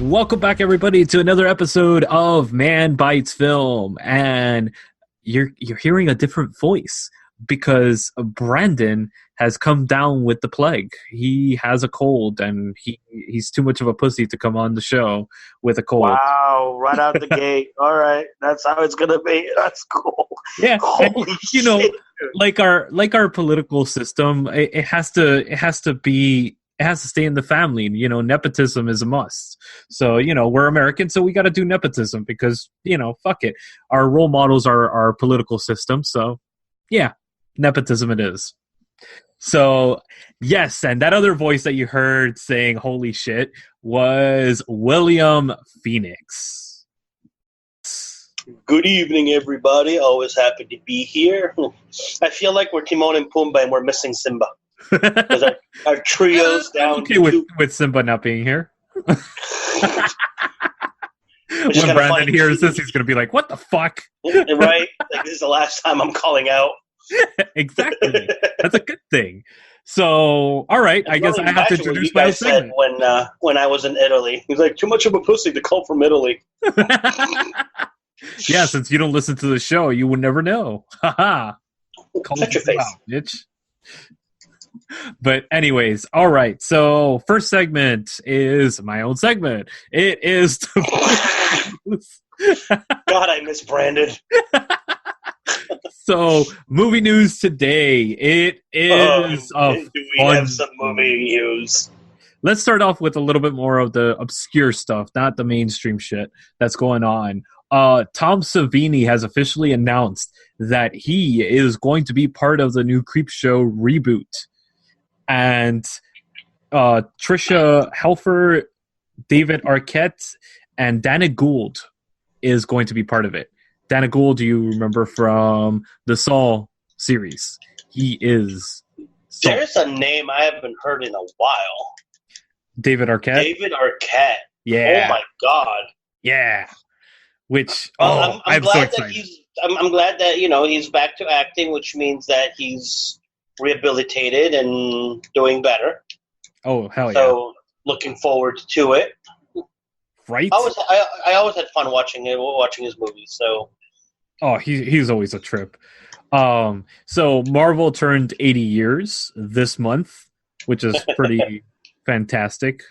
Welcome back, everybody, to another episode of Manbitesfilm, and you're hearing a different voice because Brandon has come down with the plague. He has a cold, and he's too much of a pussy to come on the show with a cold. Wow! Right out the gate. All right, that's how it's gonna be. That's cool. Yeah, Holy and, shit. like our political system, it has to stay in the family. Nepotism is a must. So, we're American, so we got to do nepotism because, fuck it. Our role models are our political system. So, yeah, nepotism it is. So, yes, and that other voice that you heard saying holy shit was williamphoenix. Good evening, everybody. Always happy to be here. I feel like we're Timon and Pumbaa and we're missing Simba. Because our trio's down. I'm okay with Simba not being here. When Brandon hears this, he's going to be like, what the fuck? Right? Like, this is the last time I'm calling out. Exactly. That's a good thing. So, all right. I guess I have to introduce my segment. When I was in Italy. He's like, too much of a pussy to call from Italy. Yeah, since you don't listen to the show, you would never know. Haha. Shut your face. Out, bitch. But anyways, all right. So first segment is my own segment. It is God, I miss Brandon. So movie news today. It is do we have some movie news? Let's start off with a little bit more of the obscure stuff, not the mainstream shit that's going on. Tom Savini has officially announced that he is going to be part of the new Creepshow reboot. And Tricia Helfer, David Arquette, and Dana Gould is going to be part of it. Dana Gould, do you remember from the Saw series? He is Saw. There's a name I haven't heard in a while. David Arquette? David Arquette. Yeah. Oh, my God. Yeah. Which, I'm so glad excited. I'm glad that, he's back to acting, which means that he's rehabilitated and doing better. Oh, hell yeah. So, looking forward to it. Right? I always had fun watching his movies, so. Oh, he's always a trip. So Marvel turned 80 years this month, which is pretty fantastic.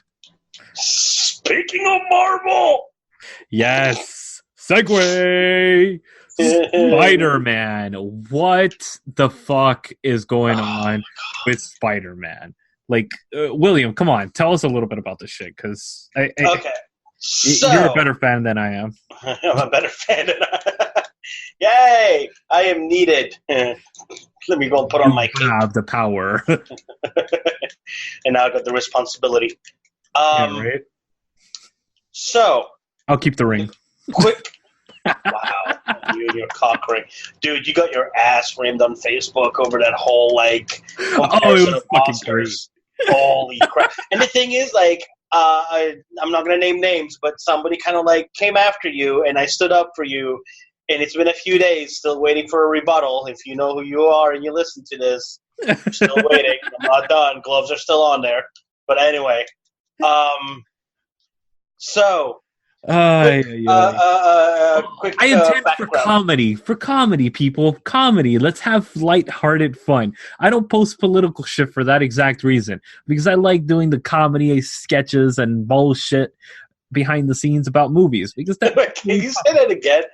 Speaking of Marvel! Yes! Segway! Spider-Man. What the fuck is going on with Spider-Man? Like, William, come on. Tell us a little bit about this shit, because okay. You're a better fan than I am. I'm a better fan than I am. Yay! I am needed. Let me go and put on my cape. You have the power. And now I got the responsibility. Yeah, right? So. I'll keep the ring. Quick. Wow. You and your cock ring. Dude, you got your ass rammed on Facebook over that whole, it was fucking great. Holy crap. And the thing is, I'm not going to name names, but somebody kind of came after you, and I stood up for you, and it's been a few days still waiting for a rebuttal. If you know who you are and you listen to this, I'm still waiting. I'm not done. Gloves are still on there. But anyway, quick I intend for comedy, people. Comedy. Let's have lighthearted fun. I don't post political shit for that exact reason, because I like doing the comedy sketches and bullshit behind the scenes about movies. Because Can you say that again?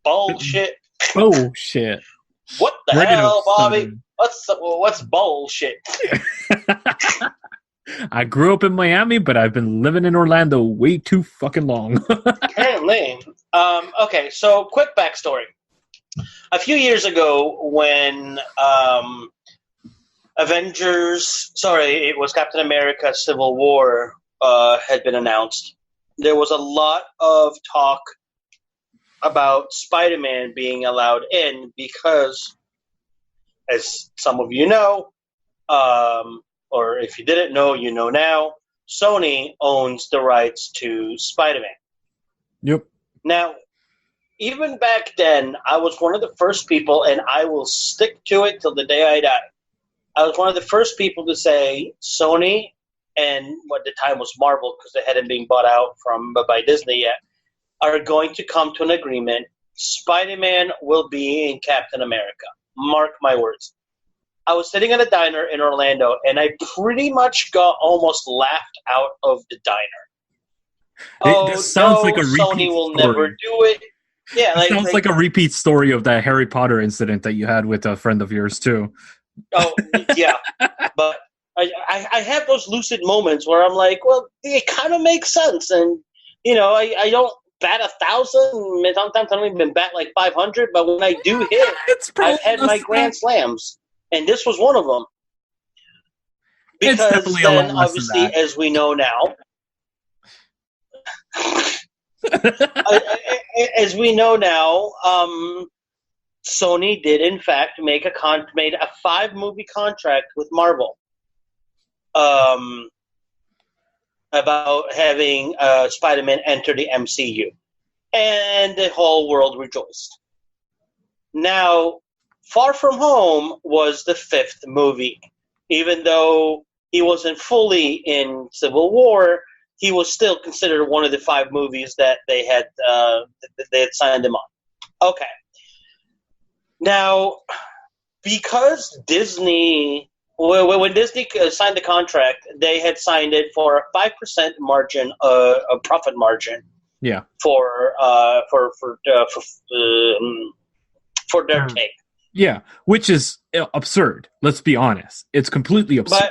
Bullshit. Bullshit. What the hell, Bobby? What's bullshit? I grew up in Miami, but I've been living in Orlando way too fucking long. Apparently. Okay, so quick backstory. A few years ago when it was Captain America Civil War had been announced, there was a lot of talk about Spider-Man being allowed in because, as some of you know, or if you didn't know, you know now, Sony owns the rights to Spider-Man. Yep. Now, even back then, I was one of the first people, and I will stick to it till the day I die. I was one of the first people to say Sony and what the time was Marvel because they hadn't been bought out by Disney yet, are going to come to an agreement. Spider-Man will be in Captain America. Mark my words. I was sitting at a diner in Orlando, and I pretty much got almost laughed out of the diner. This sounds like a repeat Sony will story. never do it. Yeah, it sounds like a repeat story of that Harry Potter incident that you had with a friend of yours too. Oh yeah, but I have those lucid moments where I'm like, well, it kind of makes sense, and I don't bat 1,000. Sometimes I don't even bat like 500, but when I do hit, I've had my grand slams, and this was one of them. Because then, obviously, as we know now, Sony did in fact made a 5-movie contract with Marvel about having Spider-Man enter the MCU, and the whole world rejoiced. Now, Far From Home was the 5th movie. Even though he wasn't fully in Civil War, he was still considered one of the 5 movies that they had signed him on. Okay. Now, because Disney, when Disney signed the contract, they had signed it for a 5% margin, a profit margin. Yeah. For their take. Yeah, which is absurd. Let's be honest; it's completely absurd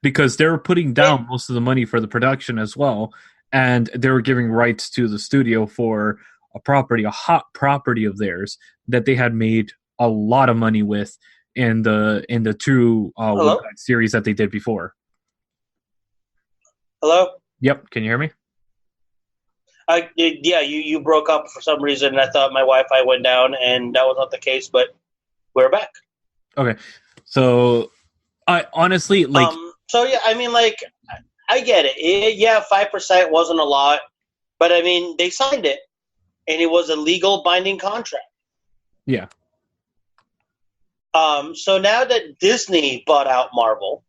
because they were putting down most of the money for the production as well, and they were giving rights to the studio for a hot property of theirs that they had made a lot of money with in the 2 series that they did before. Hello? Yep, can you hear me? You broke up for some reason, and I thought my Wi-Fi went down, and that was not the case, but we're back. Okay, so I honestly like. So yeah, I mean, like, I get it. Yeah, 5% wasn't a lot, but I mean, they signed it, and it was a legal binding contract. Yeah. So now that Disney bought out Marvel,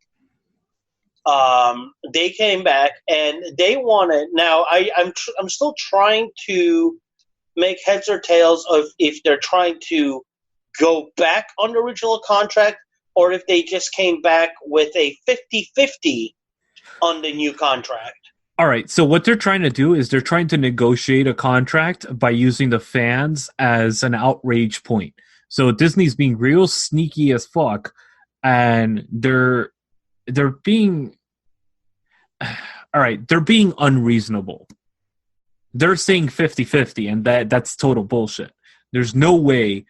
they came back and they wanted. Now I'm still trying to make heads or tails of if they're trying to go back on the original contract or if they just came back with a 50-50 on the new contract. All right, so what they're trying to do is they're trying to negotiate a contract by using the fans as an outrage point. So Disney's being real sneaky as fuck, and they're being they're being unreasonable. They're saying 50-50, and that's total bullshit. There's no way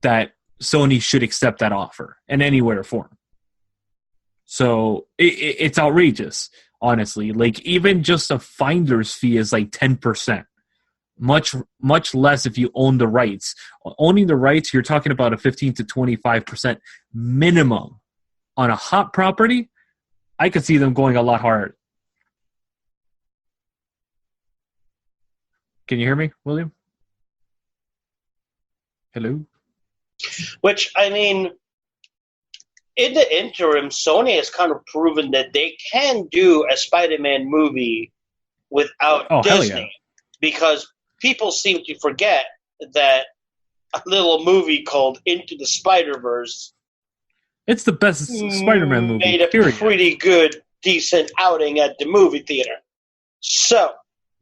that Sony should accept that offer in any way or form. So it's outrageous, honestly. Like, even just a finder's fee is like 10%. Much less if you own the rights. Owning the rights, you're talking about a 15 to 25% minimum. On a hot property, I could see them going a lot harder. Can you hear me, William? Hello? Which, I mean, in the interim, Sony has kind of proven that they can do a Spider-Man movie without Disney. Yeah. Because people seem to forget that a little movie called Into the Spider-Verse, it's the best Spider-Man movie. Made a pretty good, decent outing at the movie theater. So,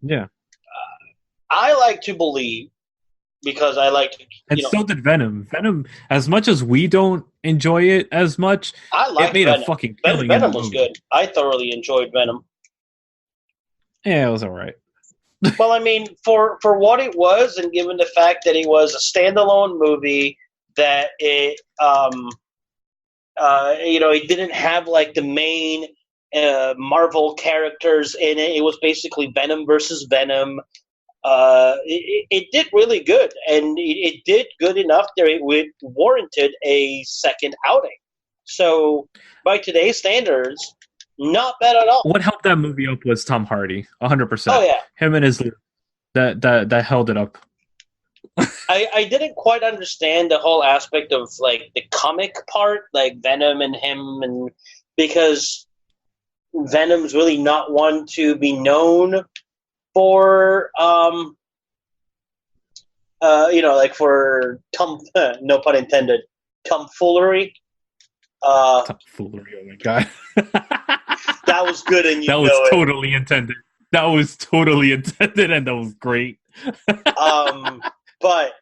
yeah, I like to believe, because I like to, and so did Venom. Venom, as much as we don't enjoy it as much, it made Venom. A fucking killing. Venom was good. I thoroughly enjoyed Venom. Yeah, it was all right. Well, I mean, for what it was, and given the fact that it was a standalone movie, that it it didn't have like the main Marvel characters in it. It was basically Venom versus Venom. It did really good, and it did good enough that it warranted a second outing. So, by today's standards, not bad at all. What helped that movie up was Tom Hardy, 100%. Oh yeah, him and his that held it up. I didn't quite understand the whole aspect of like the comic part, like Venom and him, and because Venom's really not one to be known for, like for no pun intended, tomfoolery. Tomfoolery, oh my god. That was good, and that was totally intended. That was totally intended, and that was great. But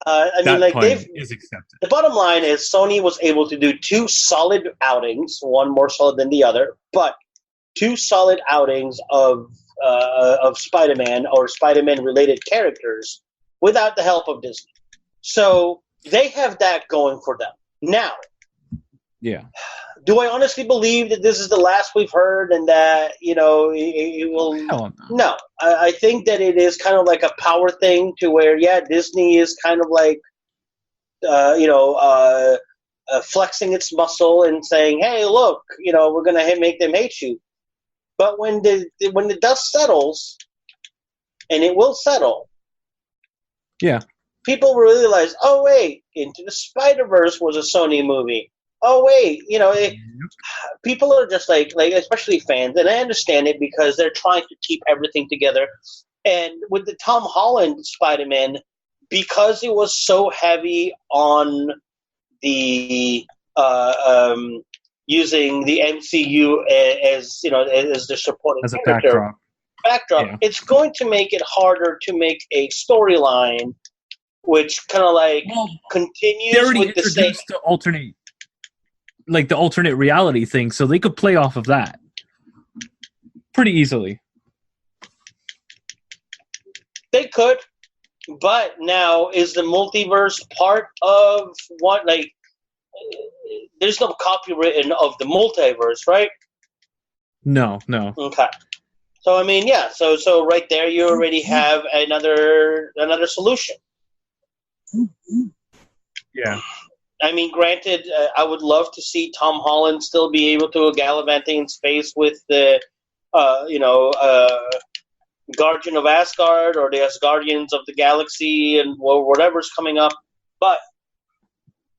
I mean, like is accepted. The bottom line is Sony was able to do 2 solid outings, one more solid than the other, but 2 solid outings of Spider-Man or Spider-Man related characters without the help of Disney. So they have that going for them. Now, yeah. Do I honestly believe that this is the last we've heard and that, it will... No. I think that it is kind of like a power thing to where, Disney is kind of like, flexing its muscle and saying, hey, look, we're going to make them hate you. But when the dust settles, and it will settle, people will realize, oh, wait, Into the Spider-Verse was a Sony movie. Oh, wait, people are just like, especially fans, and I understand it because they're trying to keep everything together. And with the Tom Holland Spider-Man, because it was so heavy on the using the MCU as the supporting as a character, backdrop, it's going to make it harder to make a storyline which kind of continues with the same. The alternate reality thing, so they could play off of that pretty easily. They could, but now is the multiverse part of what? There's no copywritten of the multiverse, right? No. Okay. So I mean, So right there, you already have another solution. Yeah. I mean, granted, I would love to see Tom Holland still be able to gallivanting in space with the, Guardian of Asgard or the Asgardians of the Galaxy and whatever's coming up. But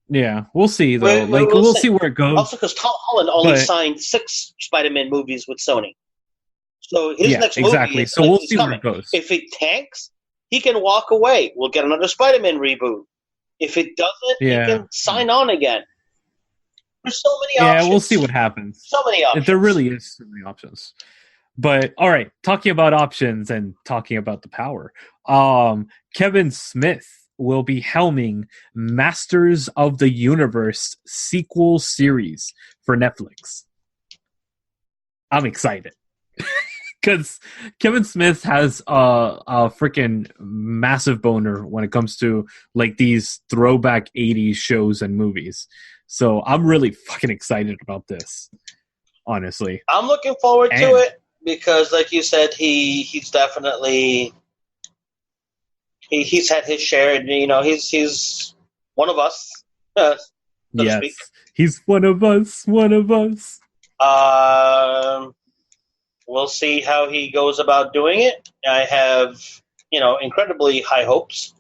yeah, we'll see though. We'll see where it goes. Also, because Tom Holland only signed 6 Spider-Man movies with Sony, so his next movie so we'll see where it goes. If it tanks, he can walk away. We'll get another Spider-Man reboot. If it doesn't, he can sign on again. There's so many options. Yeah, we'll see what happens. So many options. There really is so many options. But, all right, talking about options and talking about the power. Kevin Smith will be helming Masters of the Universe sequel series for Netflix. I'm excited. Because Kevin Smith has a freaking massive boner when it comes to these throwback 80s shows and movies. So I'm really fucking excited about this, honestly. I'm looking forward to it because, like you said, he's definitely he's had his share, and he's one of us. So to speak. He's one of us. We'll see how he goes about doing it. I have, incredibly high hopes.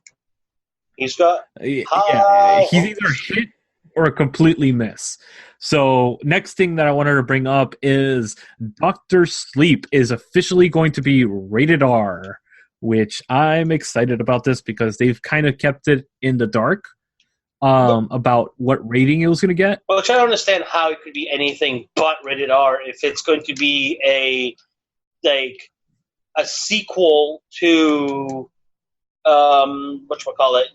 He's got he's either a hit or a completely miss. So next thing that I wanted to bring up is Dr. Sleep is officially going to be rated R, which I'm excited about this because they've kind of kept it in the dark about what rating it was going to get. Well, I don't understand how it could be anything but rated R if it's going to be a sequel to whatchamacallit,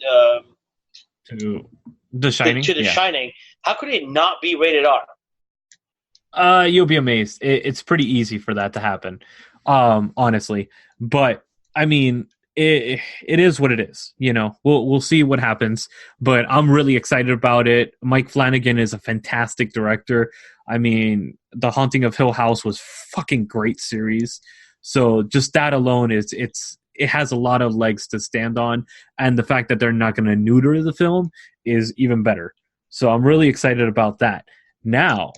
to The Shining. To The Shining. How could it not be rated R? You'll be amazed. It's pretty easy for that to happen, honestly. But I mean, it is what it is. We'll see what happens. But I'm really excited about it. Mike Flanagan is a fantastic director. I mean, The Haunting of Hill House was fucking great series. So just that alone it has a lot of legs to stand on, and the fact that they're not going to neuter the film is even better. So I'm really excited about that. Now,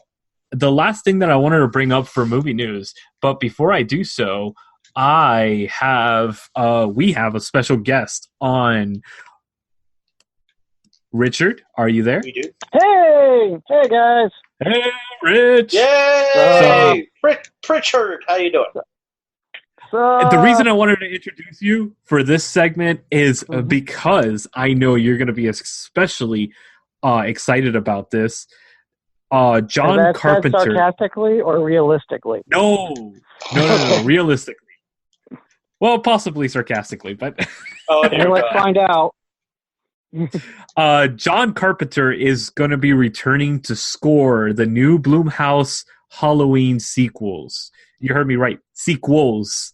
the last thing that I wanted to bring up for movie news, but before I do so, we have a special guest on. Richard, are you there? We do. Hey guys. Hey, Rich. Yay! Pritchard, how you doing? The reason I wanted to introduce you for this segment is because I know you're going to be especially excited about this. John Carpenter. Said sarcastically or realistically? No, realistically. Well, possibly sarcastically, but let's find out. John Carpenter is going to be returning to score the new Blumhouse Halloween sequels. You heard me right. Sequels.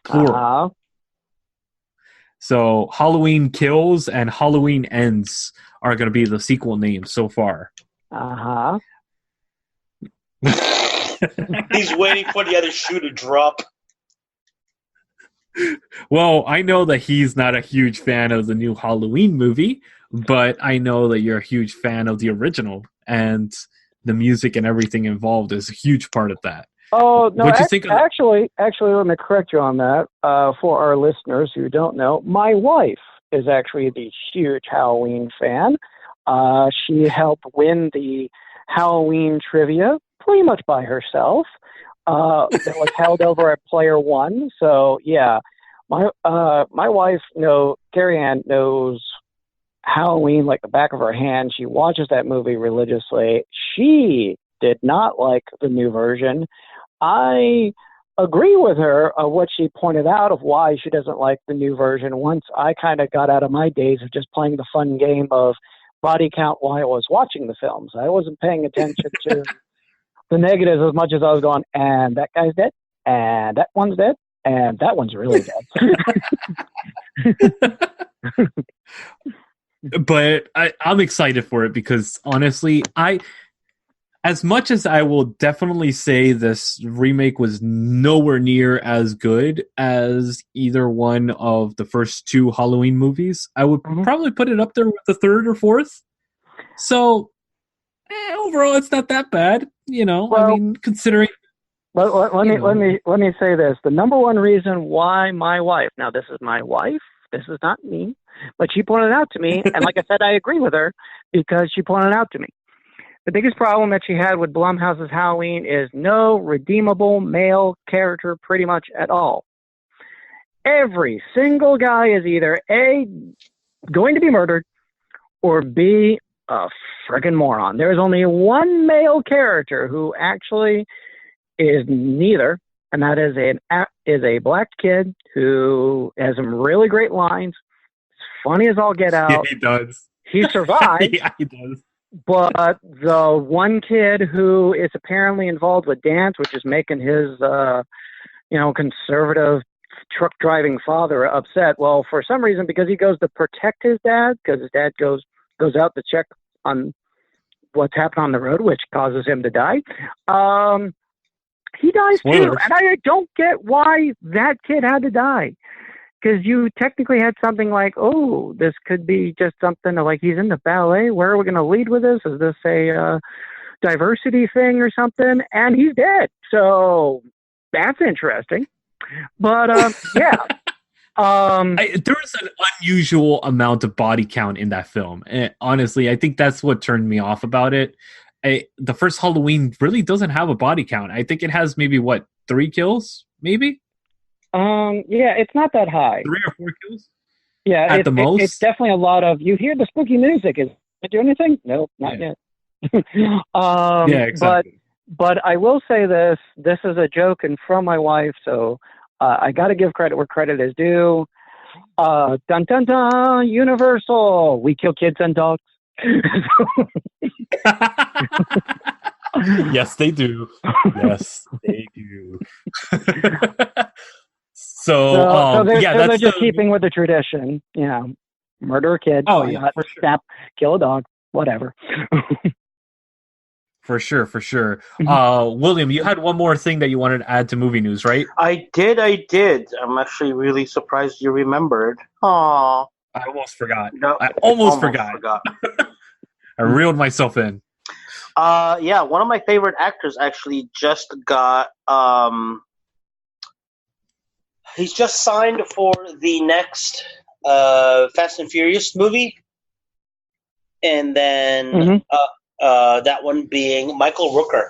Plural. So Halloween Kills and Halloween Ends are going to be the sequel names so far. He's waiting for the other shoe to drop. Well, I know that he's not a huge fan of the new Halloween movie, but I know that you're a huge fan of the original, and the music and everything involved is a huge part of that. Oh, no, actually, let me correct you on that. For our listeners who don't know, my wife is actually the huge Halloween fan. She helped win the Halloween trivia pretty much by herself. That was held over at Player One. So, yeah, my wife, Carrie Ann, knows Halloween like the back of her hand. She watches that movie religiously. She did not like the new version. I agree with her of what she pointed out of why she doesn't like the new version. Once I kind of got out of my days of just playing the fun game of body count while I was watching the films. I wasn't paying attention to the negatives as much as I was going, and that guy's dead, and that one's dead, and that one's really dead. But I'm excited for it because, honestly, as much as I will definitely say this remake was nowhere near as good as either one of the first two Halloween movies, I would probably put it up there with the third or fourth. So, overall, it's not that bad, Well, I mean, considering. Let me say this: the number one reason why my wife, now this is my wife, this is not me, but she pointed out to me, and like I said, I agree with her because she pointed out to me. The biggest problem that she had with Blumhouse's Halloween is no redeemable male character pretty much at all. Every single guy is either A, going to be murdered, or B, a friggin' moron. There's only one male character who actually is neither, and that is a black kid who has some really great lines. It's funny as all get out. Yeah, he does. He survived. Yeah, he does. But the one kid who is apparently involved with dance, which is making his, conservative truck driving father upset. Well, for some reason, because he goes to protect his dad, because his dad goes out to check on what's happened on the road, which causes him to die. He dies too, and I don't get why that kid had to die. Because you technically had something like, oh, this could be just something like he's in the ballet. Where are we going to lead with this? Is this a diversity thing or something? And he's dead. So that's interesting. But, yeah. There's an unusual amount of body count in that film. And honestly, I think that's what turned me off about it. The first Halloween really doesn't have a body count. I think it has maybe, 3 kills? Maybe? Yeah, it's not that high. 3 or 4 kills? Yeah, at the most. It's definitely a lot of. You hear the spooky music. Is it do anything? Nope, not yet. Yeah, exactly. But I will say this. This is a joke and from my wife, so I got to give credit where credit is due. Dun dun dun! Universal. We kill kids and dogs. Yes, they do. Yes, they do. So they're just keeping with the tradition. Murder a kid. Oh yeah, for sure. Snap, kill a dog, whatever. For sure. William, you had one more thing that you wanted to add to movie news, right? I did. I'm actually really surprised you remembered. Aww. I almost forgot. No, I almost forgot. I reeled myself in. Yeah, one of my favorite actors actually just got he's just signed for the next Fast and Furious movie. And then that one being Michael Rooker.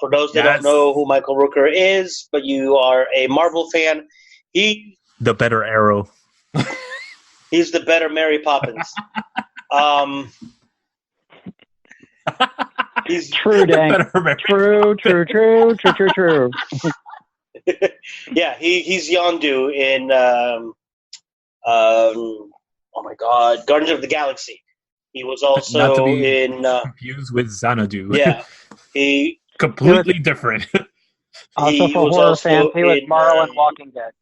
For those that don't know who Michael Rooker is, but you are a Marvel fan, the better Arrow. He's the better Mary Poppins. He's true, dang. True. Yeah, he's Yondu in oh my God, Guardians of the Galaxy. He was also not to be in confused with Xanadu. Yeah, he completely different. Also, for horror fans, he was Morrow in Walking Dead.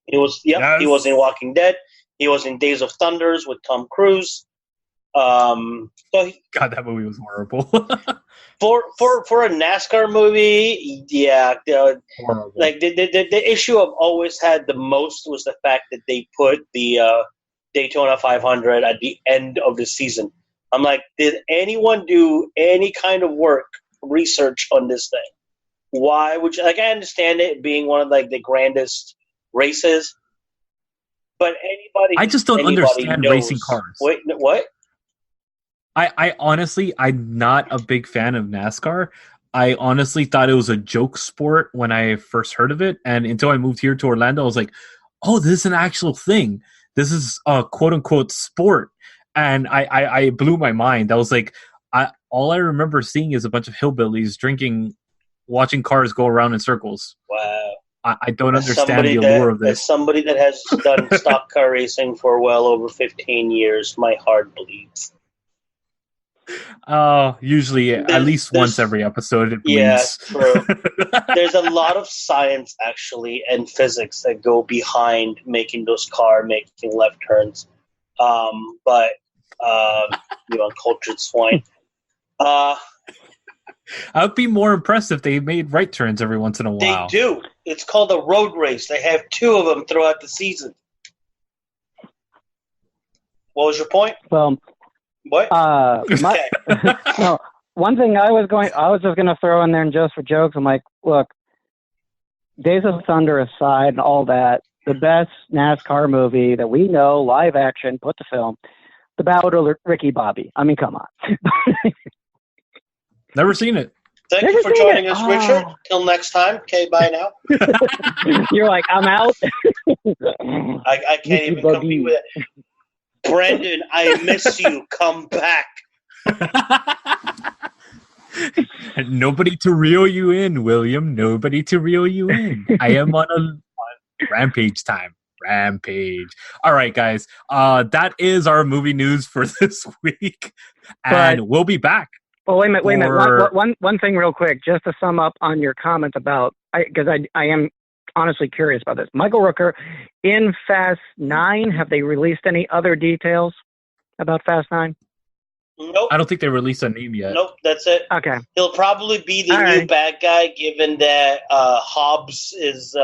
He was He was in Walking Dead. He was in Days of Thunders with Tom Cruise. God, that movie was horrible. for a NASCAR movie, yeah, like the issue I've always had the most was the fact that they put the Daytona 500 at the end of the season. I'm like, did anyone do any kind of research on this thing? Why would you, I understand it being one of the grandest races, but I just don't understand racing cars. Wait, what? I honestly, I'm not a big fan of NASCAR. I honestly thought it was a joke sport when I first heard of it, and until I moved here to Orlando, I was like, oh, this is an actual thing. This is a quote-unquote sport. And I blew my mind. I was like, all I remember seeing is a bunch of hillbillies drinking, watching cars go around in circles. Wow. I don't understand the allure of this. As somebody that has done stock car racing for well over 15 years, my heart bleeds. Usually at least once every episode it bleeds. Yeah, true. There's a lot of science actually and physics that go behind making those making left turns. But you uncultured swine. I would be more impressed if they made right turns every once in a while. They do. It's called a road race. They have 2 of them throughout the season. What was your point? Well, what? No, one thing I was just going to throw in there, and just for jokes, I'm like, look, Days of Thunder aside and all that, the best NASCAR movie that we know, live action, put to film, The Ballad of Ricky Bobby. I mean, come on. Never seen it. Thank you for joining us, Richard. Till next time. Okay, bye now. You're like, I'm out. I can't even compete with it. Brandon, I miss you. Come back. Nobody to reel you in, William. Nobody to reel you in. I am on a rampage time. Rampage. All right, guys. That is our movie news for this week. And we'll be back. Well, wait a minute. One thing real quick, just to sum up on your comment about, because I am honestly curious about this. Michael Rooker, in Fast 9, have they released any other details about Fast 9? Nope. I don't think they released a name yet. Nope, that's it. Okay. He'll probably be the new bad guy, given that Hobbs is,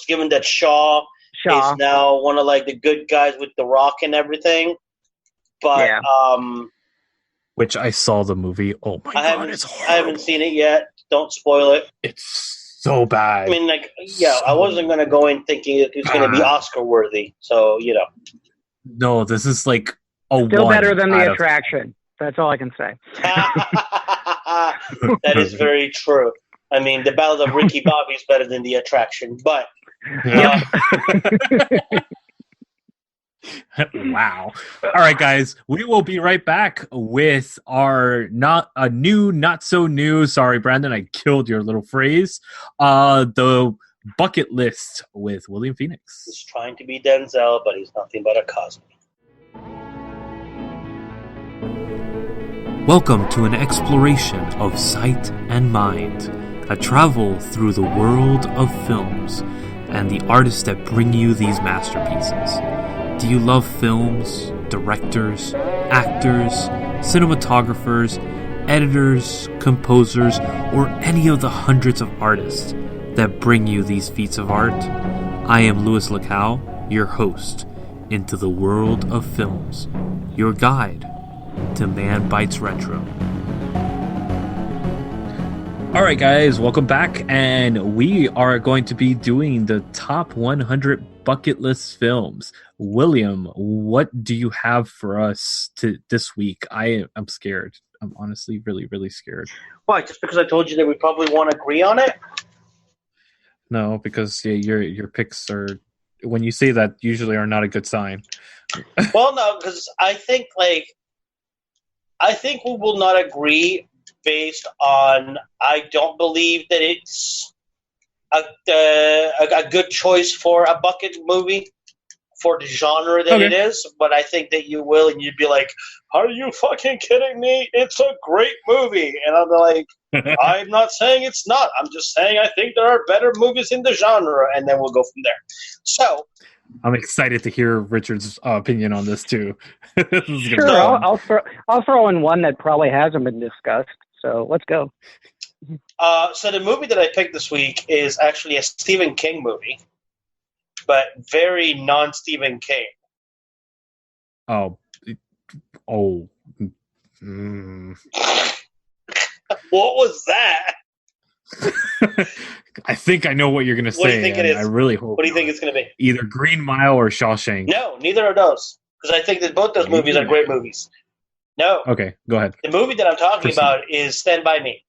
given that Shaw is now one of the good guys with The Rock and everything. But, which I saw the movie. Oh my God, it's horrible. I haven't seen it yet. Don't spoil it. It's so bad. I mean, I wasn't going to go in thinking it was going to be Oscar worthy. So, No, this is still better than The Attraction. That's all I can say. That is very true. I mean, The Ballad of Ricky Bobby is better than The Attraction, but wow. All right, guys, we will be right back with our not so new. Sorry, Brandon, I killed your little phrase. The bucket list with William Phoenix. He's trying to be Denzel, but he's nothing but a Cosby. Welcome to an exploration of sight and mind, a travel through the world of films and the artists that bring you these masterpieces. Do you love films, directors, actors, cinematographers, editors, composers, or any of the hundreds of artists that bring you these feats of art? I am Luislacau, your host into the world of films, your guide to Man Bites Retro. Alright guys, welcome back, and we are going to be doing the top 100 bucket list films. William, what do you have for us this week? I'm scared. I'm honestly really, really scared. Why? Just because I told you that we probably won't agree on it? No, because your picks are, when you say that, usually are not a good sign. Well, no, because I think we will not agree based on I don't believe that it's a good choice for a bucket movie for the genre that it is, but I think that you will, and you'd be like, are you fucking kidding me? It's a great movie. And I'm like, I'm not saying it's not. I'm just saying I think there are better movies in the genre, and then we'll go from there. So I'm excited to hear Richard's opinion on this too. Sure, I'll throw in one that probably hasn't been discussed. So let's go. So the movie that I picked this week is actually a Stephen King movie, but very non-Stephen King. What was that? I think I know what you're going to say. What do you think it is? I really hope. What do you think it's going to be? Either Green Mile or Shawshank. No, neither are those. Because I think that both those movies are great movies. No. Okay, go ahead. The movie that I'm talking about is Stand By Me.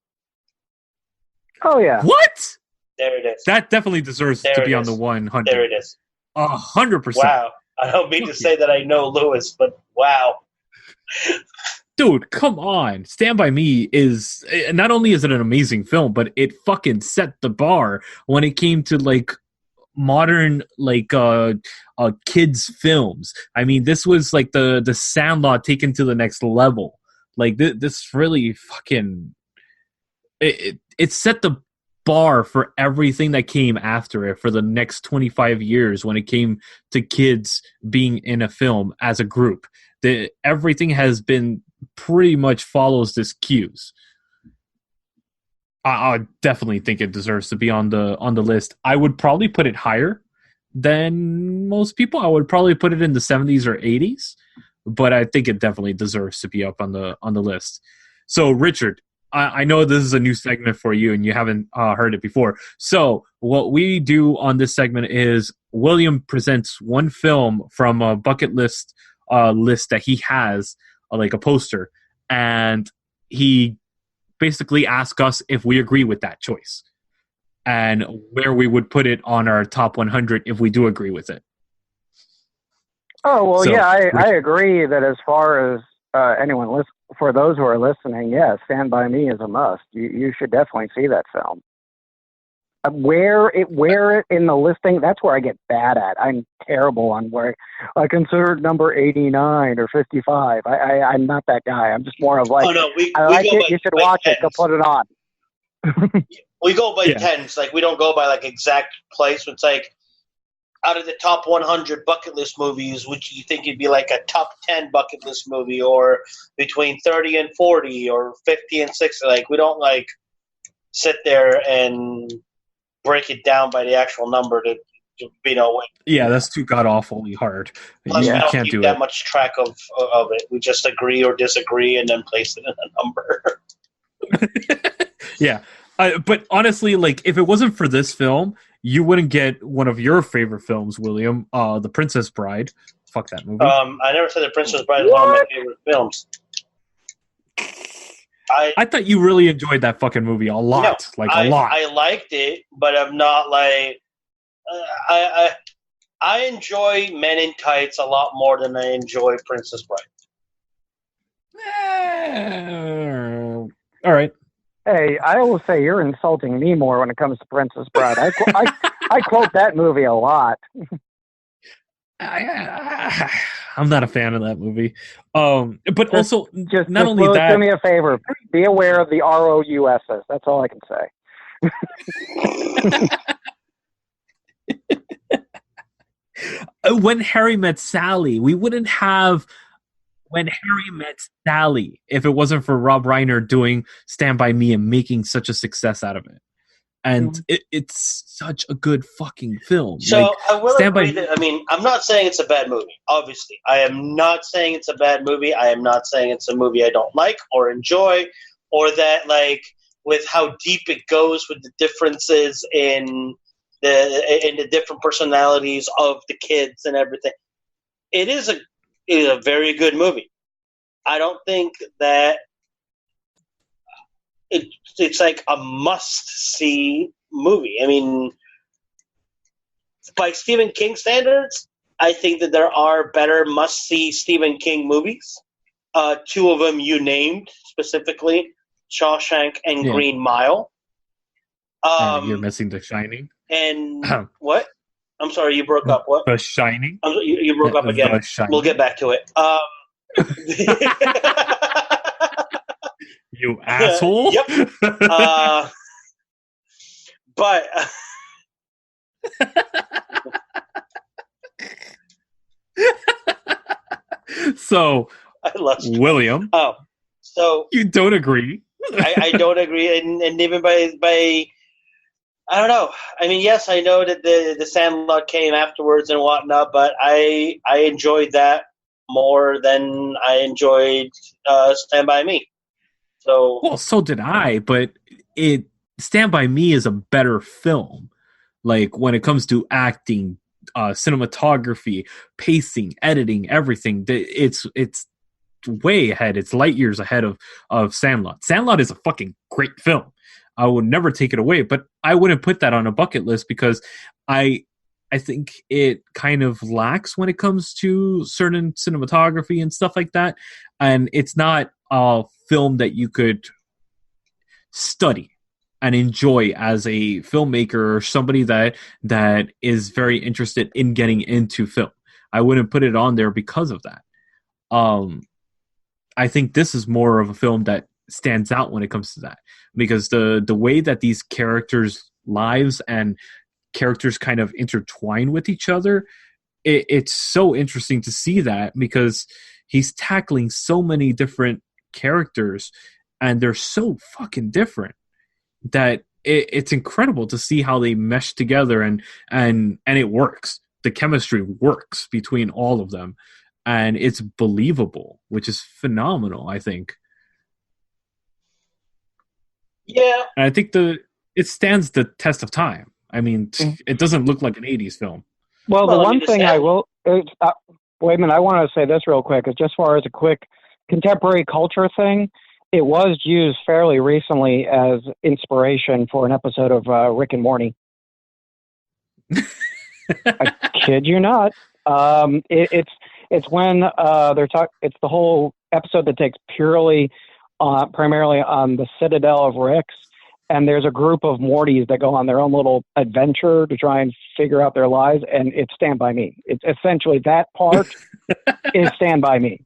Oh, yeah. What? There it is. That definitely deserves to be on the 100. There it is. 100%. Wow. I don't mean to say that I know Lewis, but wow. Dude, come on. Stand By Me is, not only is it an amazing film, but it fucking set the bar when it came to, like, modern, like, kids' films. I mean, this was, like, the Sandlot taken to the next level. Like, this really fucking... It set the bar for everything that came after it for the next 25 years when it came to kids being in a film as a group. Everything has been pretty much follows this cues. I definitely think it deserves to be on the list. I would probably put it higher than most people. I would probably put it in the 70s or 80s, but I think it definitely deserves to be up on the list. So, Richard, I know this is a new segment for you and you haven't heard it before. So what we do on this segment is William presents one film from a bucket list that he has, like a poster, and he basically asks us if we agree with that choice and where we would put it on our top 100 if we do agree with it. Oh, well, so, yeah, I agree that as far as anyone for those who are listening, yeah, Stand By Me is a must. You should definitely see that film. Where it in the listing, that's where I get bad at. I'm terrible on where I consider number 89 or 55. I'm not that guy. I'm just more of like, I like it. You should watch it. Go put it on. We go by tens. Like, we don't go by like exact place. It's like, out of the top 100 bucket list movies, would you think it'd be like a top 10 bucket list movie, or between 30 and 40 or 50 and 60? Like, we don't like sit there and break it down by the actual number to Yeah, that's too god awfully hard. Plus, you we don't can't keep do that it. much track of it. We just agree or disagree and then place it in a number. Yeah. But honestly, like, if it wasn't for this film, you wouldn't get one of your favorite films, William, The Princess Bride. Fuck that movie. I never said The Princess Bride is one of my favorite films. I thought you really enjoyed that fucking movie a lot. No, a lot. I liked it, but I'm not like... I enjoy Men in Tights a lot more than I enjoy Princess Bride. All right. Hey, I will say you're insulting me more when it comes to Princess Bride. I quote that movie a lot. I'm not a fan of that movie. But also, just not only that... do me a favor. Be aware of the ROUSs. That's all I can say. When Harry Met Sally, we wouldn't have When Harry Met Sally if it wasn't for Rob Reiner doing Stand By Me and making such a success out of it. And it's such a good fucking film. So like, I will agree that, I mean, I'm not saying it's a bad movie, obviously. I am not saying it's a bad movie. I am not saying it's a movie I don't like or enjoy, or that, like, with how deep it goes with the differences in the different personalities of the kids and everything. It is a very good movie. I don't think that it's like a must-see movie. I mean, by Stephen King standards, I think that there are better must-see Stephen King movies. Two of them you named specifically, Shawshank and Green Mile. You're missing The Shining. And what? I'm sorry, you broke up. What? The Shining. You broke up again. We'll get back to it. You asshole. Yep. But so I lost William. Oh, so you don't agree? I don't agree, and even by I don't know. I mean, yes, I know that the Sandlot came afterwards and whatnot, but I enjoyed that more than I enjoyed Stand By Me. So well, so did I, but Stand By Me is a better film. Like when it comes to acting, cinematography, pacing, editing, everything, it's way ahead. It's light years ahead of Sandlot. Sandlot is a fucking great film. I would never take it away, but I wouldn't put that on a bucket list because I think it kind of lacks when it comes to certain cinematography and stuff like that. And it's not a film that you could study and enjoy as a filmmaker or somebody that is very interested in getting into film. I wouldn't put it on there because of that. I think this is more of a film that stands out when it comes to that, because the way that these characters' lives and characters kind of intertwine with each other, it's so interesting to see that, because he's tackling so many different characters and they're so fucking different that it's incredible to see how they mesh together and it works. The chemistry works between all of them and it's believable, which is phenomenal, I think. Yeah, and I think it stands the test of time. I mean, it doesn't look like an 80s film. Well, the one thing I will... wait a minute, I want to say this real quick. Is just as far as a quick contemporary culture thing, it was used fairly recently as inspiration for an episode of Rick and Morty. I kid you not. It's when they're talking... It's the whole episode that takes primarily on the Citadel of Ricks, and there's a group of Mortys that go on their own little adventure to try and figure out their lives, and it's Stand By Me. It's essentially that part is Stand By Me.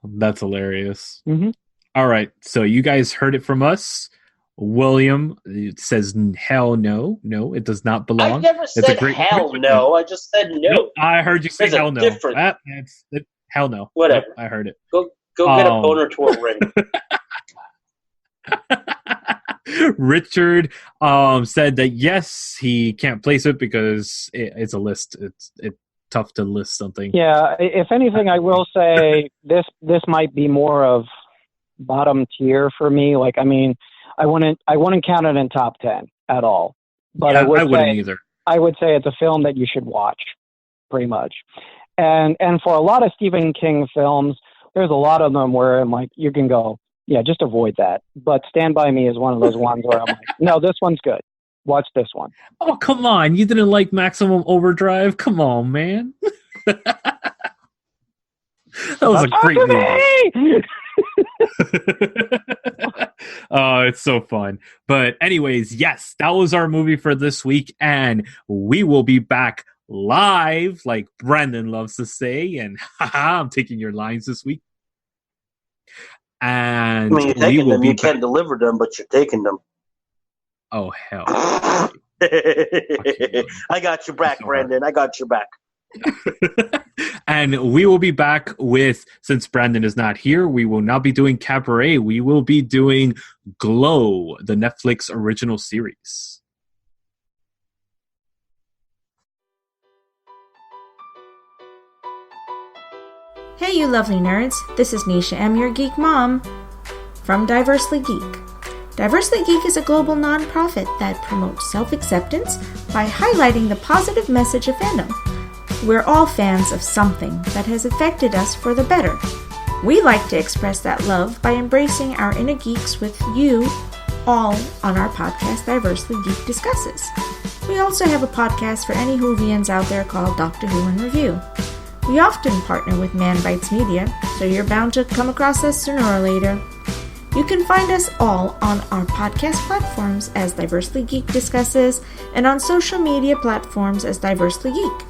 That's hilarious. Mm-hmm. All right, so you guys heard it from us. William says hell no, it does not belong. I never said hell no. I just said no. Nope, I heard you say hell no. Hell no. Whatever. Nope, I heard it. Go get a boner to a ring. Richard said that yes, he can't place it because it's a list. It's tough to list something. Yeah, if anything, I will say this might be more of bottom tier for me. Like, I mean, I wouldn't count it in top 10 at all. But yeah, I wouldn't either. I would say it's a film that you should watch, pretty much. And for a lot of Stephen King films, there's a lot of them where I'm like, you can go, yeah, just avoid that. But Stand By Me is one of those ones where I'm like, no, this one's good. Watch this one. Oh, come on. You didn't like Maximum Overdrive? Come on, man. That was a great movie. Oh, it's so fun. But anyways, yes, that was our movie for this week. And we will be back live, like Brandon loves to say, and I'm taking your lines this week. And I mean, you're taking them. You can't deliver them, but you're taking them. Oh hell! I got your back, Brandon. I got your back. And we will be back with, since Brandon is not here, we will not be doing Cabaret. We will be doing Glow, the Netflix original series. Hey, you lovely nerds. This is Nisha M., your geek mom, from Diversely Geek. Diversely Geek is a global nonprofit that promotes self-acceptance by highlighting the positive message of fandom. We're all fans of something that has affected us for the better. We like to express that love by embracing our inner geeks with you all on our podcast Diversely Geek Discusses. We also have a podcast for any Whovians out there called Doctor Who in Review. We often partner with Manbitesmedia, so you're bound to come across us sooner or later. You can find us all on our podcast platforms as Diversely Geek Discusses and on social media platforms as Diversely Geek.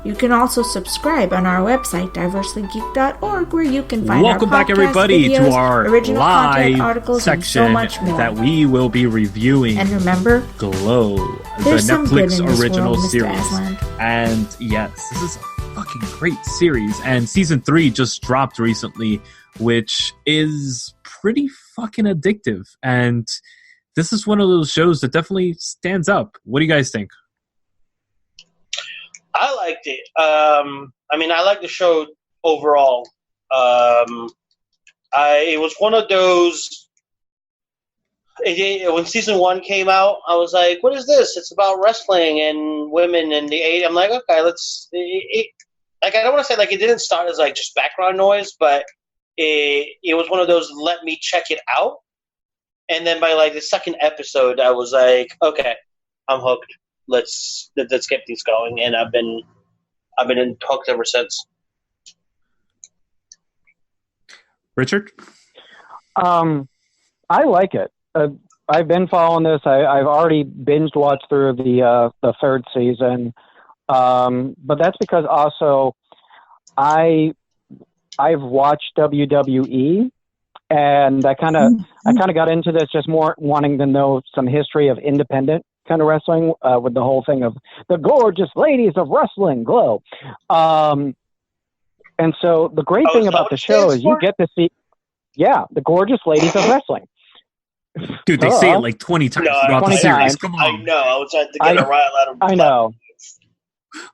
You can also subscribe on our website, diverselygeek.org, where you can find Welcome our back, podcast, everybody, videos, to our original content, live articles, section and so much more. that we will be reviewing. And remember, Glow, the there's some good in Netflix this original world, Mr. series. Aslan. And yes, this is a fucking great series. And season 3 just dropped recently, which is pretty fucking addictive. And this is one of those shows that definitely stands up. What do you guys think? I liked it. I like the show overall. It was one of those. When season 1 came out, I was like, "What is this? It's about wrestling and women in the 80s." I'm like, "Okay, let's." I don't want to say it didn't start as just background noise, but it was one of those. Let me check it out, and then by the second episode, I was like, "Okay, I'm hooked. Let's get these going," and I've been hooked ever since. Richard? I like it. I've been following this. I've already binge watched through the third season, but that's because also I've watched WWE, and I kind of got into this just more wanting to know some history of independent kind of wrestling, with the whole thing of the gorgeous ladies of wrestling, Glow. And so the great thing about the show is you get to see, the gorgeous ladies of wrestling. Dude, they say it 20 times throughout the series. Come on. I know. I was trying to get a rile out of. I know.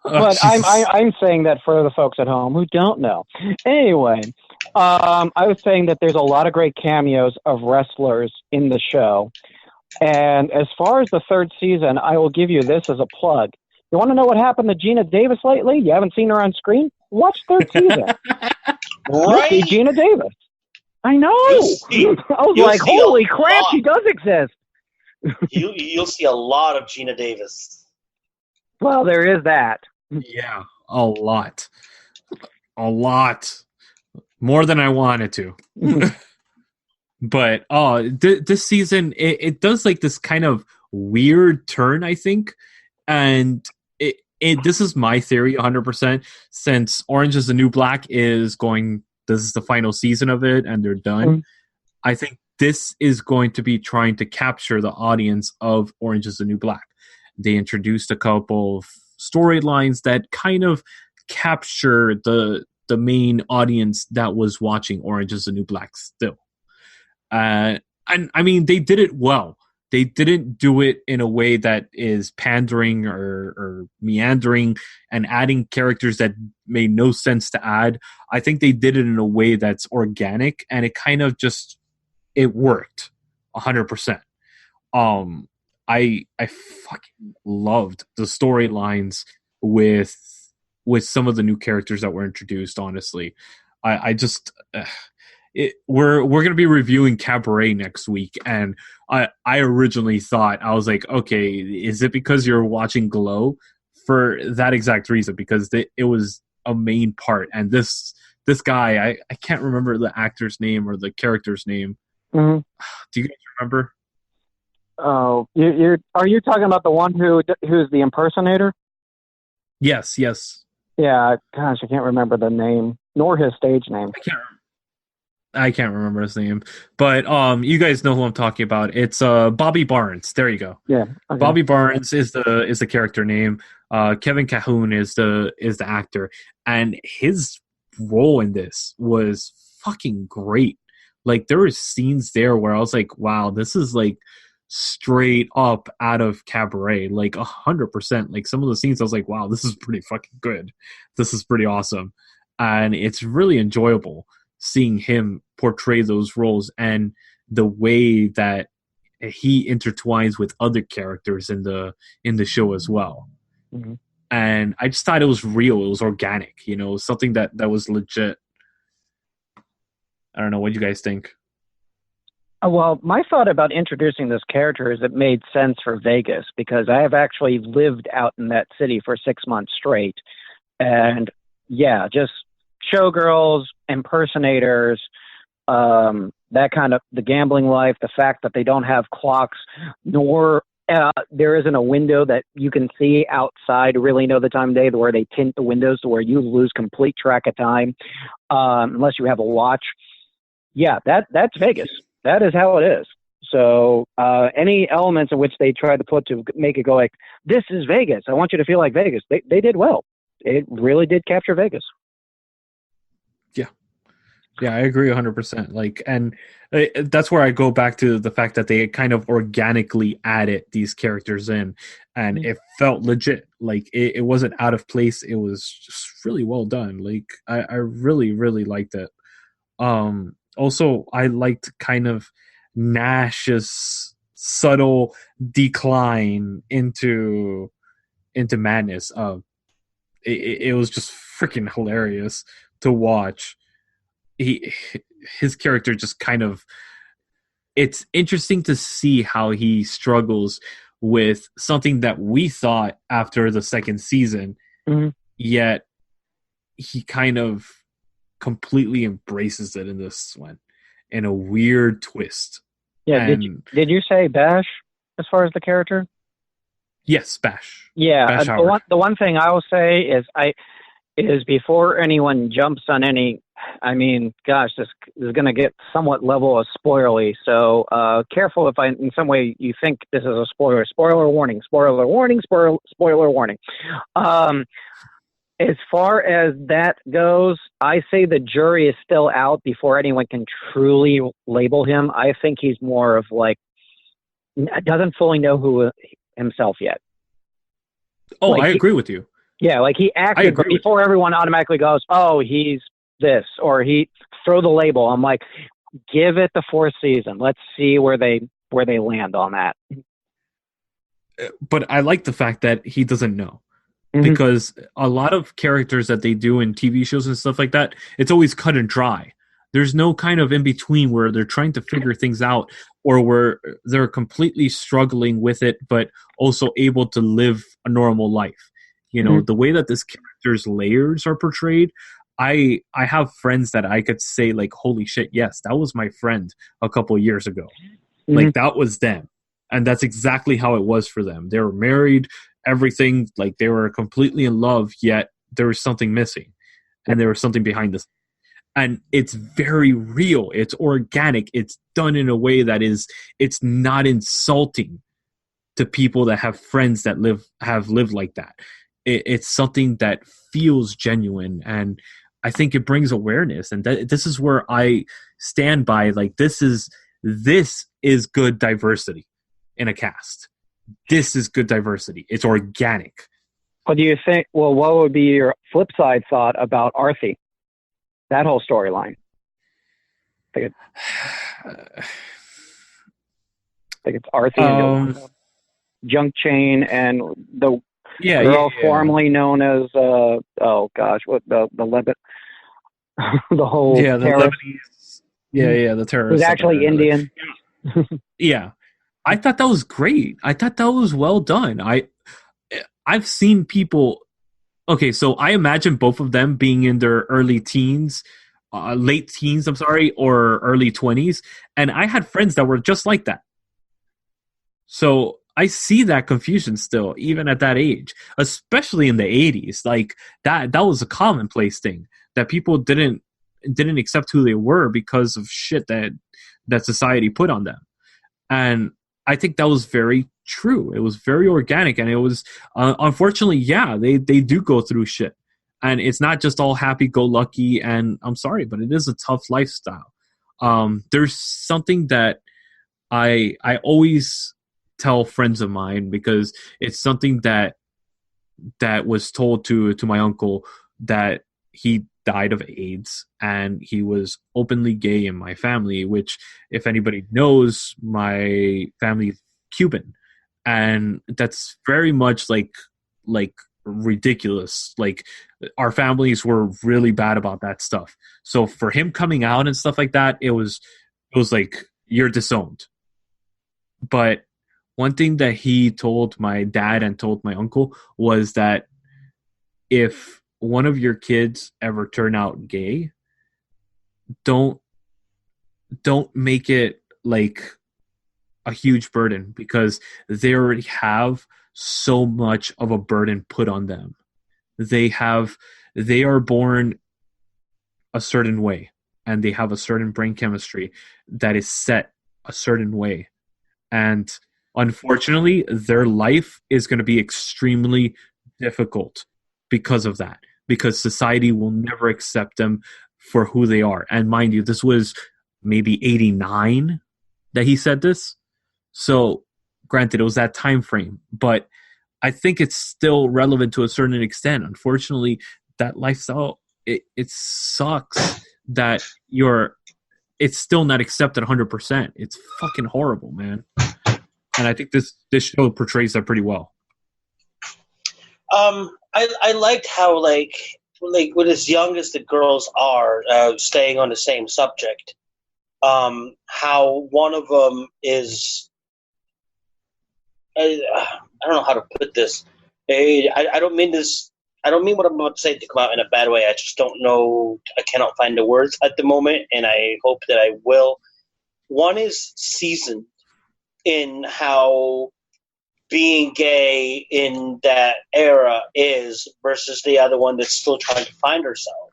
But Jesus. I'm saying that for the folks at home who don't know. Anyway, I was saying that there's a lot of great cameos of wrestlers in the show. And as far as the third season, I will give you this as a plug. You want to know what happened to Gina Davis lately? You haven't seen her on screen? Watch third season. Right? See Gina Davis. I know. I was like, holy crap, she does exist. You'll see a lot of Gina Davis. Well, there is that. Yeah, a lot. A lot. More than I wanted to. But this season, it does this kind of weird turn, I think. And this is my theory 100%, since Orange is the New Black this is the final season of it, and they're done. Mm-hmm. I think this is going to be trying to capture the audience of Orange is the New Black. They introduced a couple of storylines that kind of capture the main audience that was watching Orange is the New Black still. And I mean, they did it well. They didn't do it in a way that is pandering or meandering and adding characters that made no sense to add. I think they did it in a way that's organic, and it kind of it worked 100%. I fucking loved the storylines with some of the new characters that were introduced. Honestly, we're gonna be reviewing Cabaret next week, and I originally thought, I was like, okay, is it because you're watching Glow? For that exact reason, because it was a main part, and this guy, I can't remember the actor's name or the character's name. Mm-hmm. Do you guys remember? Oh, are you talking about the one who's the impersonator? Yes. Yeah, gosh, I can't remember the name nor his stage name. I can't remember his name, but you guys know who I'm talking about. It's Bobby Barnes. There you go. Yeah, okay. Bobby Barnes is the character name. Kevin Cahoon is the actor, and his role in this was fucking great. There were scenes there where I was like, wow, this is straight up out of Cabaret, 100%. Some of the scenes I was like, wow, this is pretty fucking good. This is pretty awesome, and it's really enjoyable seeing him portray those roles and the way that he intertwines with other characters in the show as well. Mm-hmm. And I just thought it was real. It was organic, something that was legit. I don't know what you guys think. Well, my thought about introducing this character is it made sense for Vegas because I have actually lived out in that city for 6 months straight. And yeah, just showgirls, impersonators, that kind of the gambling life, the fact that they don't have clocks, nor there isn't a window that you can see outside to really know the time of day, where they tint the windows to where you lose complete track of time unless you have a watch. Yeah, that's Vegas. That is how it is. So any elements in which they tried to put to make it go like, this is Vegas, I want you to feel like Vegas, they did well. It really did capture Vegas. Yeah, I agree 100%. Like, and that's where I go back to the fact that they kind of organically added these characters in, and it felt legit. Like, it wasn't out of place. It was just really well done. Like, I really, really liked it. Also, I liked kind of Nash's subtle decline into madness. It was just freaking hilarious to watch. His character just kind of, it's interesting to see how he struggles with something that we thought after the second season, yet he kind of completely embraces it in this one in a weird twist. Yeah, and did you say Bash as far as the character? Yes, Bash. Yeah, Bash the one thing I will say is before anyone jumps on any, I mean, gosh, this is going to get somewhat level of spoilery. So careful if in some way you think this is a spoiler. Spoiler warning, spoiler warning, spoiler warning. As far as that goes, I say the jury is still out before anyone can truly label him. I think he's more of like, doesn't fully know who himself yet. Oh, like I agree with you. Yeah, like he acted, but before everyone automatically goes, oh, he's this, or he throw the label. I'm like, give it the fourth season. Let's see where they land on that. But I like the fact that he doesn't know. Because a lot of characters that they do in TV shows and stuff like that, it's always cut and dry. There's no kind of in between where they're trying to figure things out, or where they're completely struggling with it, but also able to live a normal life. You know, the way that this character's layers are portrayed, I have friends that I could say like, holy shit, yes, that was my friend a couple of years ago. Like, that was them. And that's exactly how it was for them. They were married, everything, like they were completely in love, yet there was something missing. And there was something behind this. And it's very real. It's organic. It's done in a way that it's not insulting to people that have friends that have lived like that. It's something that feels genuine. And I think it brings awareness. And this is where I stand by, like, this is good diversity in a cast. This is good diversity. It's organic. What do you think? Well, what would be your flip side thought about Arthi? That whole storyline. I think it's Arthi and Junk Chain and the girl formerly known as oh gosh, what the Lebanese, the whole the Lebanese, the terrorist who's actually Indian. Yeah. I thought that was great. I thought that was well done. I've seen people. Okay, so I imagine both of them being in their late teens, or early 20s, and I had friends that were just like that. So I see that confusion still, even at that age, especially in the 80s. Like that was a commonplace thing that people didn't accept who they were because of shit that society put on them. And I think that was very true. It was very organic, and it was unfortunately, they do go through shit, and it's not just all happy-go-lucky. And I'm sorry, but it is a tough lifestyle. There's something that I always tell friends of mine, because it's something that was told to my uncle, that he died of AIDS, and he was openly gay in my family, which, if anybody knows, my family is Cuban, and that's very much like ridiculous. Like, our families were really bad about that stuff. So for him coming out and stuff like that, it was like, you're disowned. But one thing that he told my dad and told my uncle was that if one of your kids ever turn out gay, don't make it like a huge burden, because they already have so much of a burden put on them. They are born a certain way, and they have a certain brain chemistry that is set a certain way. And unfortunately, their life is going to be extremely difficult because of that, because society will never accept them for who they are. And mind you, this was maybe 89 that he said this. So granted, it was that time frame, but I think it's still relevant to a certain extent. Unfortunately, that lifestyle, it sucks that it's still not accepted 100%. It's fucking horrible, man. And I think this show portrays that pretty well. I liked how like when as young as the girls are, staying on the same subject, how one of them is, I don't know how to put this. I don't mean this. I don't mean what I'm about to say to come out in a bad way. I just don't know. I cannot find the words at the moment, and I hope that I will. One is seasoned in how being gay in that era is versus the other one that's still trying to find herself.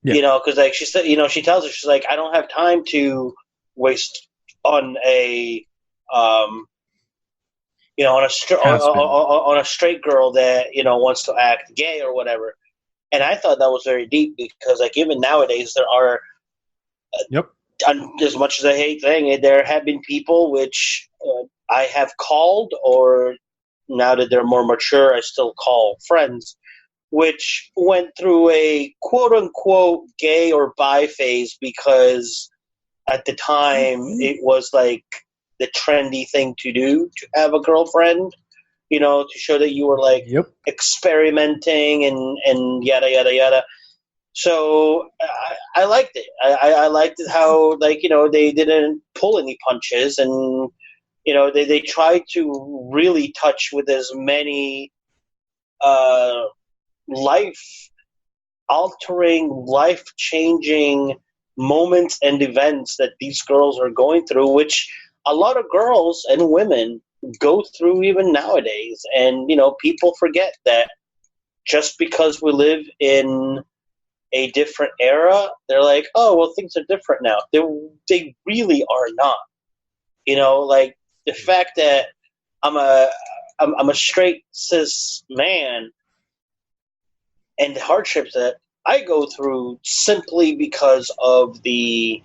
Yeah. You know, because like she said, you know, she tells her, she's like, I don't have time to waste on a, you know, on a straight girl that, you know, wants to act gay or whatever. And I thought that was very deep, because like even nowadays there are, as much as I hate saying it, there have been people which I have called, or now that they're more mature, I still call friends, which went through a quote-unquote gay or bi phase because at the time it was like the trendy thing to do, to have a girlfriend, you know, to show that you were like experimenting and yada, yada, yada. So I liked it. I liked it how, like, you know, they didn't pull any punches, and, you know, they tried to really touch with as many life-altering, life-changing moments and events that these girls are going through, which a lot of girls and women go through even nowadays. And, you know, people forget that just because we live in a different era, they're like, oh, well, things are different now. They really are not. You know, like the fact that I'm a straight cis man, and the hardships that I go through simply because of the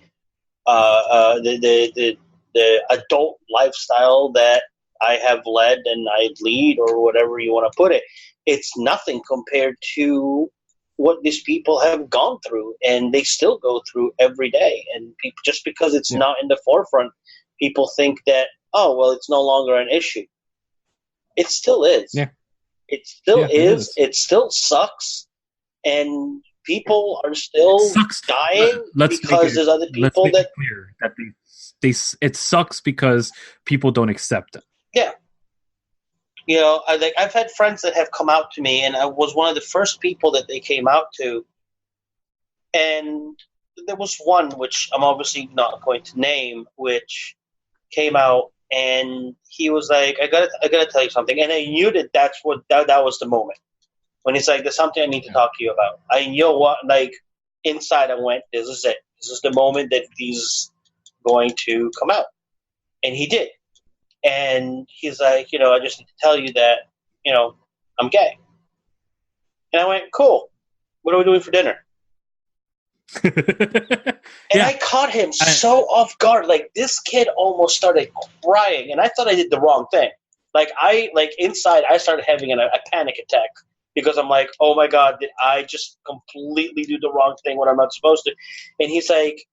adult lifestyle that I have led and I lead, or whatever you want to put it, it's nothing compared to what these people have gone through, and they still go through every day. And people, just because it's not in the forefront, people think that, oh, well, it's no longer an issue. It still is. Yeah. It still is. It still sucks, and people are still dying because there's other people that. Clear that it sucks because people don't accept it. Yeah. You know, I've had friends that have come out to me, and I was one of the first people that they came out to. And there was one, which I'm obviously not going to name, which came out, and he was like, I gotta tell you something. And I knew that that was the moment. When he's like, there's something I need to talk to you about. I know what, like, inside I went, this is it. This is the moment that he's going to come out. And he did. And he's like, you know, I just need to tell you that, you know, I'm gay. And I went, cool. What are we doing for dinner? And I caught him so off guard. Like, this kid almost started crying, and I thought I did the wrong thing. Inside, I started having a panic attack, because I'm like, oh my God, did I just completely do the wrong thing when I'm not supposed to? And he's like,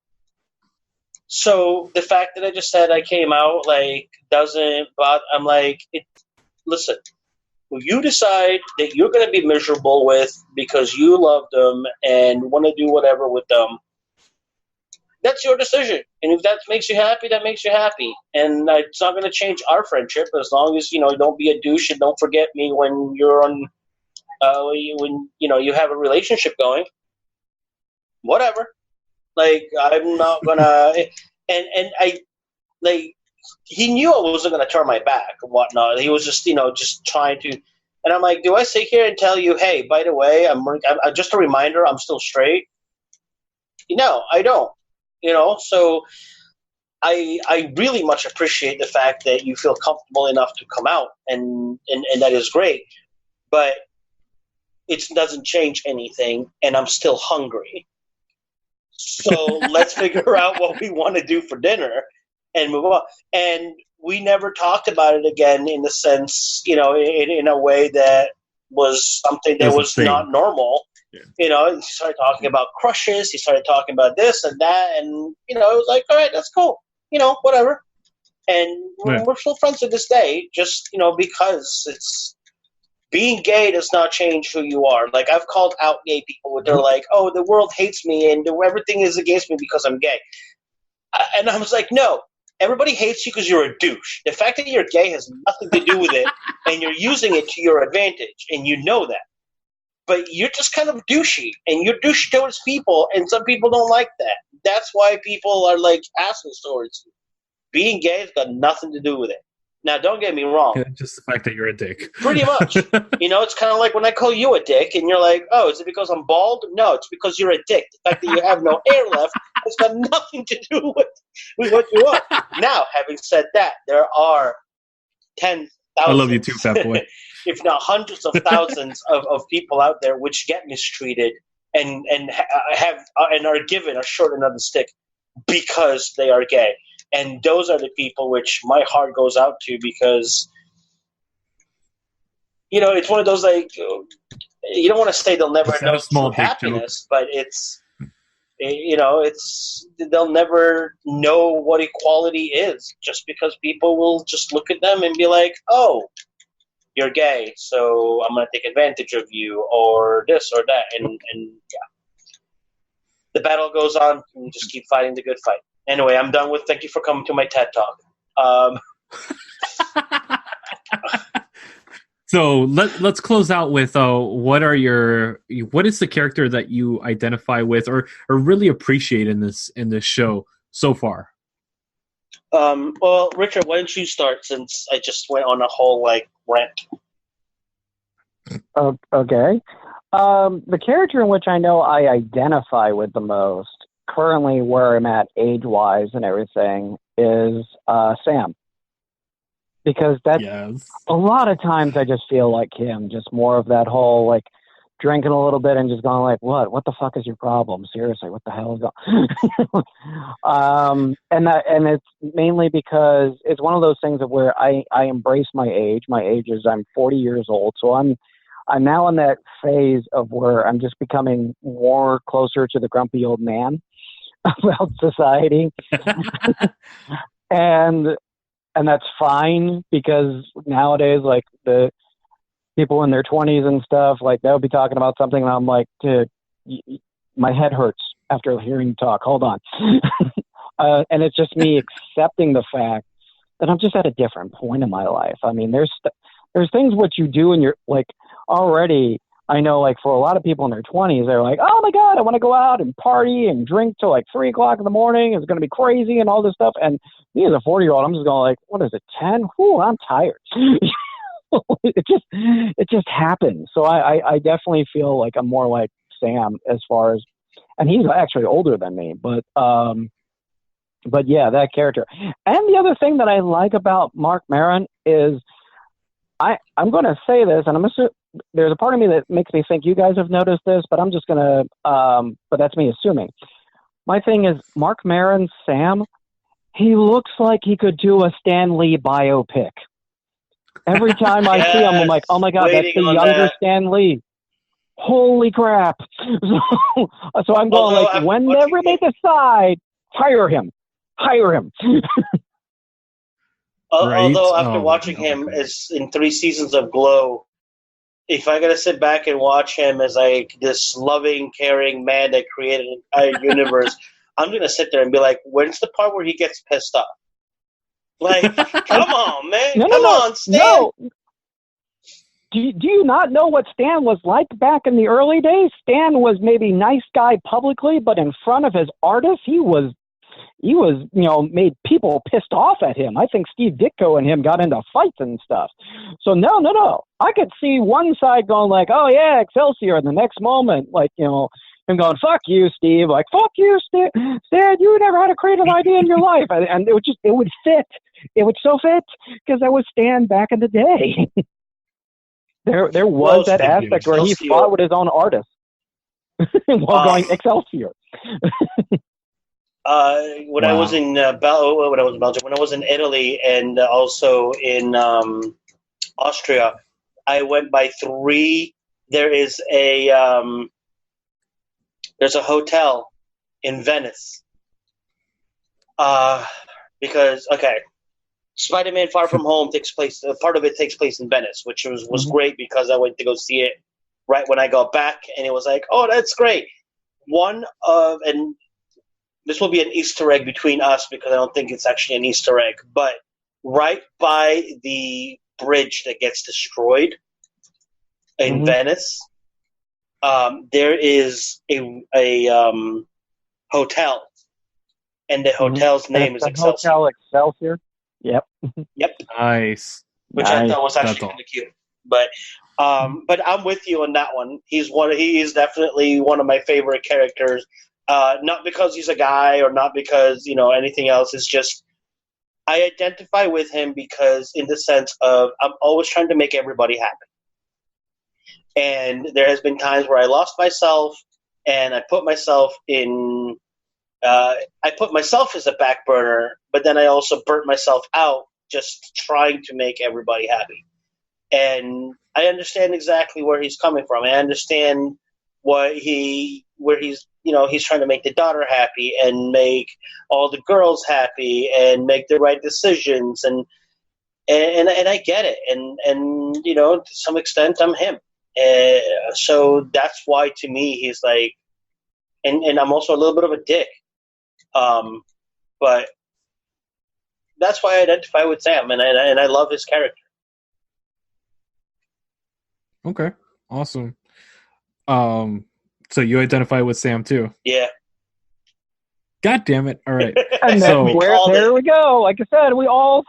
so the fact that I just said I came out, like, doesn't bother. I'm like, listen, who you decide that you're going to be miserable with because you love them and want to do whatever with them, that's your decision. And if that makes you happy, that makes you happy. And it's not going to change our friendship as long as, don't be a douche and don't forget me when you're on, when you have a relationship going. Whatever. Like, I'm not going to, and I, like, he knew I wasn't going to turn my back and whatnot. He was just, just trying to, and I'm like, do I sit here and tell you, hey, by the way, I'm just a reminder, I'm still straight? No, I don't. So I really much appreciate the fact that you feel comfortable enough to come out, and that is great. But it doesn't change anything, and I'm still hungry. So let's figure out what we want to do for dinner and move on. And we never talked about it again in the sense, in a way that was something that was not normal. Yeah. He started talking about crushes. He started talking about this and that. And, it was like, all right, that's cool. Whatever. And we're still friends to this day, just, because it's being gay does not change who you are. Like, I've called out gay people. They're like, oh, the world hates me and everything is against me because I'm gay. And I was like, no. Everybody hates you because you're a douche. The fact that you're gay has nothing to do with it, and you're using it to your advantage, and you know that. But you're just kind of douchey, and you're douchey towards people, and some people don't like that. That's why people are like assholes towards you. Being gay has got nothing to do with it. Now, don't get me wrong. Just the fact that you're a dick. Pretty much. It's kind of like when I call you a dick, and you're like, oh, is it because I'm bald? No, it's because you're a dick. The fact that you have no hair left has got nothing to do with what you are. Now, having said that, there are 10,000. I love you too, fat boy. If not hundreds of thousands of people out there which get mistreated and are given a short end of the stick because they are gay. And those are the people which my heart goes out to because, it's one of those, like, you don't want to say they'll never know true happiness, but it's, they'll never know what equality is just because people will just look at them and be like, oh, you're gay, so I'm going to take advantage of you or this or that. And yeah, the battle goes on and you just keep fighting the good fight. Anyway, I'm done with. Thank you for coming to my TED Talk. So let's close out with what is the character that you identify with or really appreciate in this show so far? Well, Richard, why don't you start since I just went on a whole rant. Okay. The character in which I know I identify with the most, currently where I'm at age-wise and everything, is Sam. Because that's a lot of times I just feel like him, just more of that whole, drinking a little bit and just going what the fuck is your problem? Seriously, what the hell is going and it's mainly because it's one of those things of where I embrace my age. My age is I'm 40 years old, so I'm now in that phase of where I'm just becoming more closer to the grumpy old man about society. and that's fine because nowadays, the people in their 20s and stuff, they'll be talking about something and I'm like, dude, my head hurts after hearing you talk. Hold on. And it's just me accepting the fact that I'm just at a different point in my life. I mean, there's things what you do and you're already, I know for a lot of people in their 20s, they're like, oh my God, I want to go out and party and drink till 3 o'clock in the morning. It's going to be crazy and all this stuff. And me as a 40-year-old, I'm just going what is it, 10? Whew, I'm tired. It just happens. So I definitely feel like I'm more like Sam as far as, and he's actually older than me, but yeah, that character. And the other thing that I like about Mark Maron is I'm going to say this, and there's a part of me that makes me think you guys have noticed this, but I'm just going to, but that's me assuming. My thing is Mark Maron's Sam, he looks like he could do a Stan Lee biopic. Every time I see him, I'm like, oh my God, that's the younger Stan Lee. Holy crap. So I'm going whenever they decide, hire him. Although after watching him in 3 seasons of Glow, if I gotta sit back and watch him as like this loving, caring man that created an entire universe, I'm gonna sit there and be like, when's the part where he gets pissed off? Like, come on, man. Come on, Stan. No. Do you not know what Stan was like back in the early days? Stan was maybe nice guy publicly, but in front of his artists, he was made people pissed off at him. I think Steve Ditko and him got into fights and stuff. So no. I could see one side going like, oh yeah, Excelsior, and the next moment, like, him going, fuck you, Steve. Like, fuck you, Stan. You never had a creative idea in your life. And it would fit. It would so fit because that was Stan back in the day. There was that aspect where he fought with his own artists while going Excelsior. When I was in Belgium, when I was in Italy, and also in Austria, I went by 3. There's a hotel in Venice. Because Spider-Man: Far From Home takes place. Part of it takes place in Venice, which was great because I went to go see it right when I got back, and it was like, oh, that's great. And this will be an Easter egg between us because I don't think it's actually an Easter egg, but right by the bridge that gets destroyed in Venice, there is a hotel, and the hotel's name is Excelsior. Hotel Excelsior. Yep. Nice. Which I thought was actually kind of cute. But I'm with you on that one. He is definitely one of my favorite characters. Not because he's a guy or not because, anything else. It's just I identify with him because in the sense of I'm always trying to make everybody happy. And there has been times where I lost myself and I put myself in I put myself as a back burner, but then I also burnt myself out just trying to make everybody happy. And I understand exactly where he's coming from. I understand where he's trying to make the daughter happy and make all the girls happy and make the right decisions and I get it. And to some extent I'm him. So that's why to me he's like, and I'm also a little bit of a dick. But that's why I identify with Sam, and I love his character. Okay, awesome. So you identify with Sam too? Yeah. God damn it! All right. And so there we go. Like I said, we all.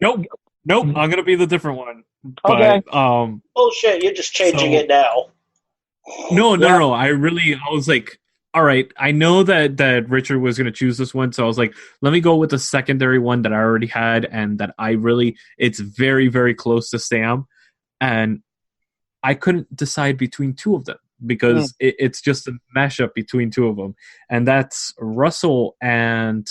Nope. I'm gonna be the different one. Okay. But, bullshit! You're just changing it now. No. I was like, all right. I know that Richard was gonna choose this one, so I was like, let me go with the secondary one that I already had, and that it's very, very close to Sam, and I couldn't decide between two of them because it's just a mashup between two of them, and that's Russell and,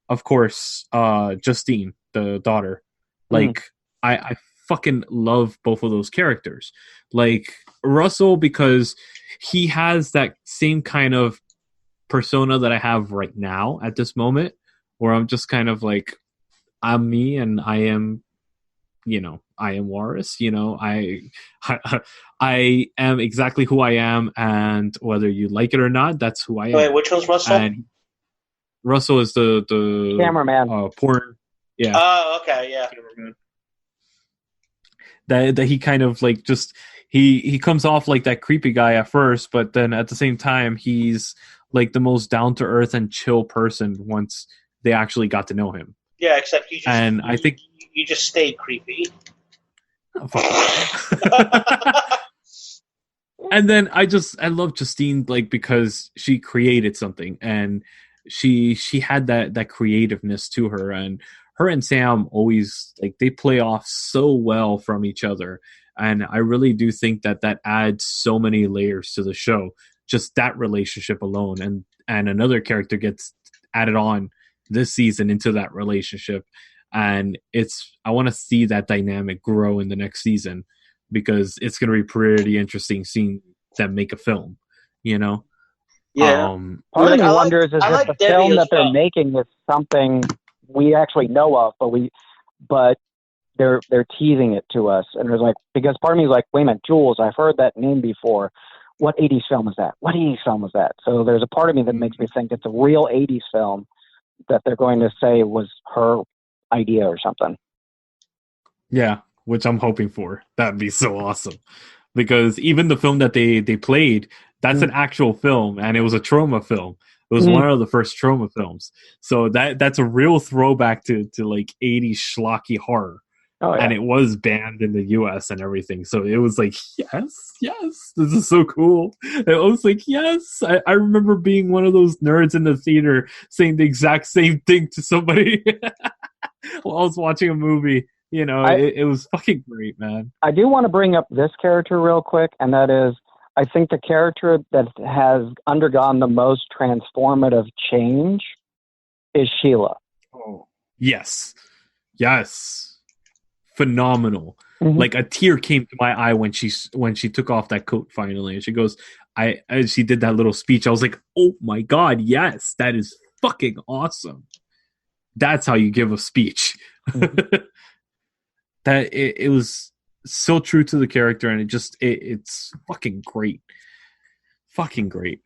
of course, Justine, the daughter. Like, I fucking love both of those characters. Like, Russell, because he has that same kind of persona that I have right now at this moment, where I'm just kind of like, I'm me and I am, I am Warris, I am exactly who I am, and whether you like it or not, that's who I am. Wait, which one's Russell? And Russell is the cameraman. Porn. Yeah. Oh, okay, yeah. That he kind of like just he comes off like that creepy guy at first, but then at the same time he's like the most down to earth and chill person once they actually got to know him. Yeah, except I think you just stayed creepy. Oh, and then I love Justine, like, because she created something and she had that creativeness to her, and her and Sam always, like, they play off so well from each other, and I really do think that adds so many layers to the show, just that relationship alone, and another character gets added on this season into that relationship. And I want to see that dynamic grow in the next season, because it's going to be pretty interesting seeing them make a film, Yeah. Part of me wonders is if the film that they're making is something we actually know of, but they're teasing it to us, and there's like, because part of me is like, wait a minute, Jules, I've heard that name before. What 80s film is that? What 80s film is that? So there's a part of me that makes me think it's a real 80s film that they're going to say was her idea or something. Yeah, which I'm hoping for. That'd be so awesome. Because even the film that they played, that's an actual film, and it was a trauma film. It was one of the first trauma films. So that's a real throwback to like 80s schlocky horror. Oh, yeah. And it was banned in the US and everything. So it was like, yes, this is so cool. And I was like, yes. I remember being one of those nerds in the theater saying the exact same thing to somebody while I was watching a movie. You know, it was fucking great, man. I do want to bring up this character real quick, and that is, I think the character that has undergone the most transformative change is Sheila. Oh, yes. Phenomenal. Like a tear came to my eye when she took off that coat finally, and she goes, as she did that little speech, I was like, oh my god, yes, that is fucking awesome. That's how you give a speech. That it was so true to the character, and it's fucking great.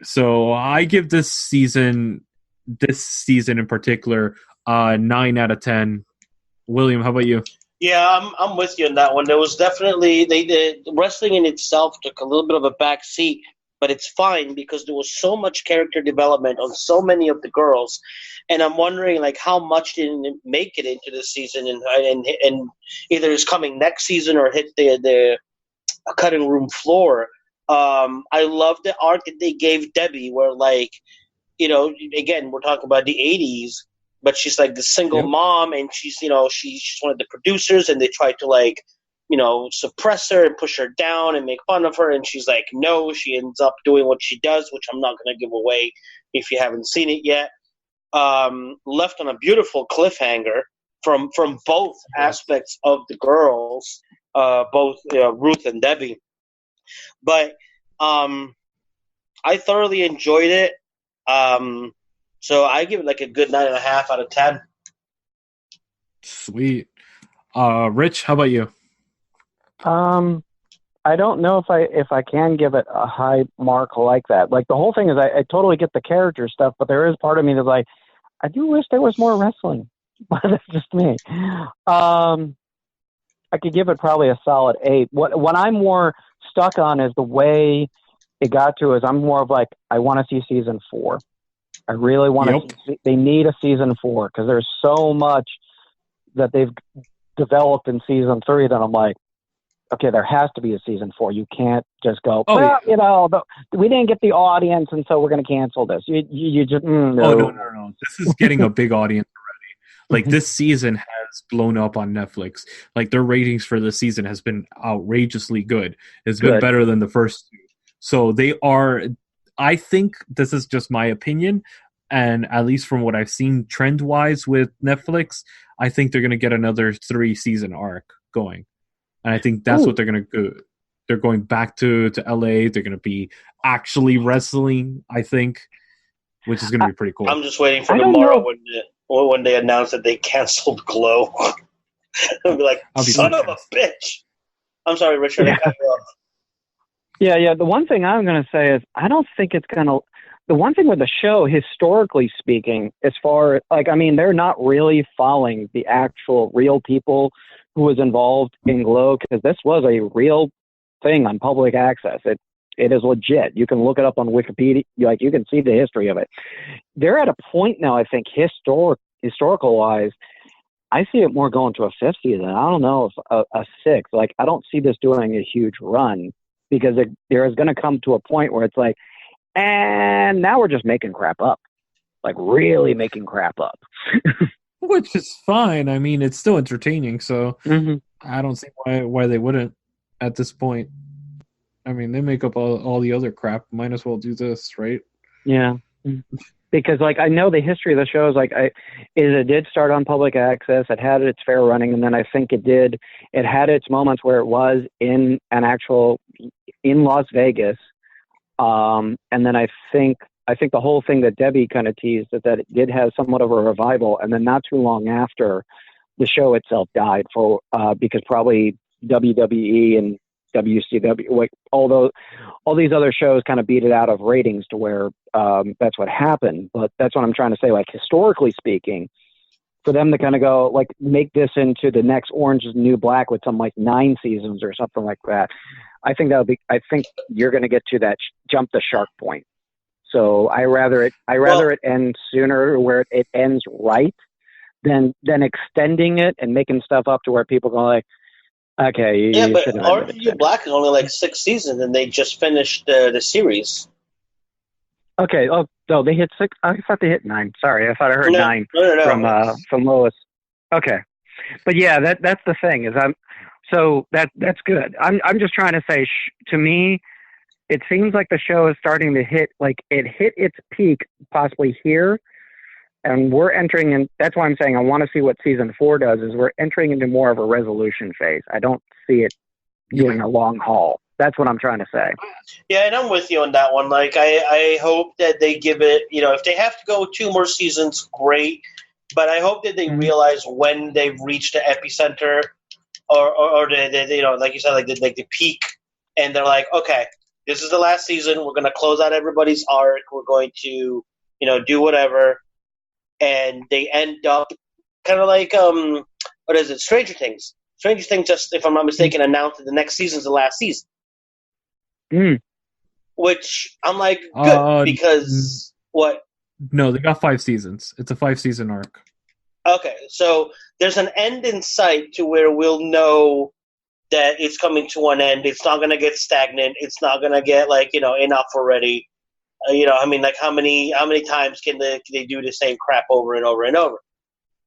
So I give this season in particular 9 out of 10. William, how about you? Yeah, I'm with you on that one. There was definitely the wrestling in itself took a little bit of a back seat, but it's fine because there was so much character development on so many of the girls, and I'm wondering like how much didn't make it into this season, and either is coming next season or hit the cutting room floor. I love the arc that they gave Debbie, where like, you know, again we're talking about the '80s. But she's like the single mom, and she's, you know, she's one of the producers, and they try to like, you know, suppress her and push her down and make fun of her, and she's like, no, she ends up doing what she does, which I'm not going to give away if you haven't seen it yet. Left on a beautiful cliffhanger from both aspects of the girls, both Ruth and Debbie. But I thoroughly enjoyed it. So I give it like a good 9.5 out of 10. Sweet. Rich, how about you? I don't know if I can give it a high mark like that. Like the whole thing is, I totally get the character stuff, but there is part of me that's like, I do wish there was more wrestling. That's just me. I could give it probably a solid 8. What I'm more stuck on is the way it got to. Is I'm more of like, I want to see season 4. I really want to. They need a season 4 because there's so much that they've developed in season 3 that I'm like, okay, there has to be a season 4. You can't just go, you know, we didn't get the audience, and so we're going to cancel this. You just no. Oh no. This is getting a big audience already. Like this season has blown up on Netflix. Like their ratings for this season has been outrageously good. It's been better than the first 2. So they are. I think this is just my opinion, and at least from what I've seen trend-wise with Netflix, I think they're going to get another 3-season arc going. And I think that's what they're going to do. They're going back to LA. They're going to be actually wrestling, I think, which is going to be pretty cool. I'm just waiting for tomorrow when they announce that they canceled Glow. I'll be like, son of a bitch. I'm sorry, Richard. I cut you off. Yeah. The one thing I'm going to say is I don't think it's going to. The one thing with the show, historically speaking, as far like, I mean, they're not really following the actual real people who was involved in Glow, because this was a real thing on public access. It is legit. You can look it up on Wikipedia. Like you can see the history of it. They're at a point now, I think, historical wise. I see it more going to a 5th season. I don't know if a 6th. Like I don't see this doing a huge run. Because there is going to come to a point where it's like, and now we're just making crap up. Like, really making crap up. Which is fine. I mean, it's still entertaining, so I don't see why they wouldn't at this point. I mean, they make up all the other crap. Might as well do this, right? Yeah. Because, like, I know the history of the show is, like, it did start on public access. It had its fair running, and then I think it had its moments where it was in Las Vegas. And then I think the whole thing that Debbie kind of teased is that it did have somewhat of a revival, and then not too long after, the show itself died for because probably WWE and WCW, like all these other shows kind of beat it out of ratings to where that's what happened. But that's what I'm trying to say. Like, historically speaking, for them to kind of go like make this into the next Orange is the New Black with some like 9 seasons or something like that, I think you're going to get to that jump the shark point. So I rather it end sooner where it ends right than extending it and making stuff up to where people go like, okay, yeah, but Orange is the New Black is only like 6 seasons, and they just finished the series. Okay. Oh, no, they hit 6. I thought they hit 9. Sorry, I thought I heard 9 from Lois. Okay, but yeah, that's the thing is that's good. I'm just trying to say, to me, it seems like the show is starting to hit its peak possibly here. And we're entering in, that's why I'm saying I want to see what season 4 does, is we're entering into more of a resolution phase. I don't see it doing a long haul. That's what I'm trying to say. Yeah, and I'm with you on that one. Like, I hope that they give it, if they have to go 2 more seasons, great. But I hope that they realize when they've reached the epicenter or the like you said, like the peak, and they're like, okay, this is the last season. We're going to close out everybody's arc. We're going to, do whatever. And they end up kind of like what is it? Stranger Things. Stranger Things, just if I'm not mistaken, announced that the next season's the last season. Which I'm like, good, because what? No, they got 5 seasons. It's a 5-season arc. Okay, so there's an end in sight to where we'll know that it's coming to an end. It's not going to get stagnant. It's not going to get enough already. Like how many times can they do the same crap over and over and over?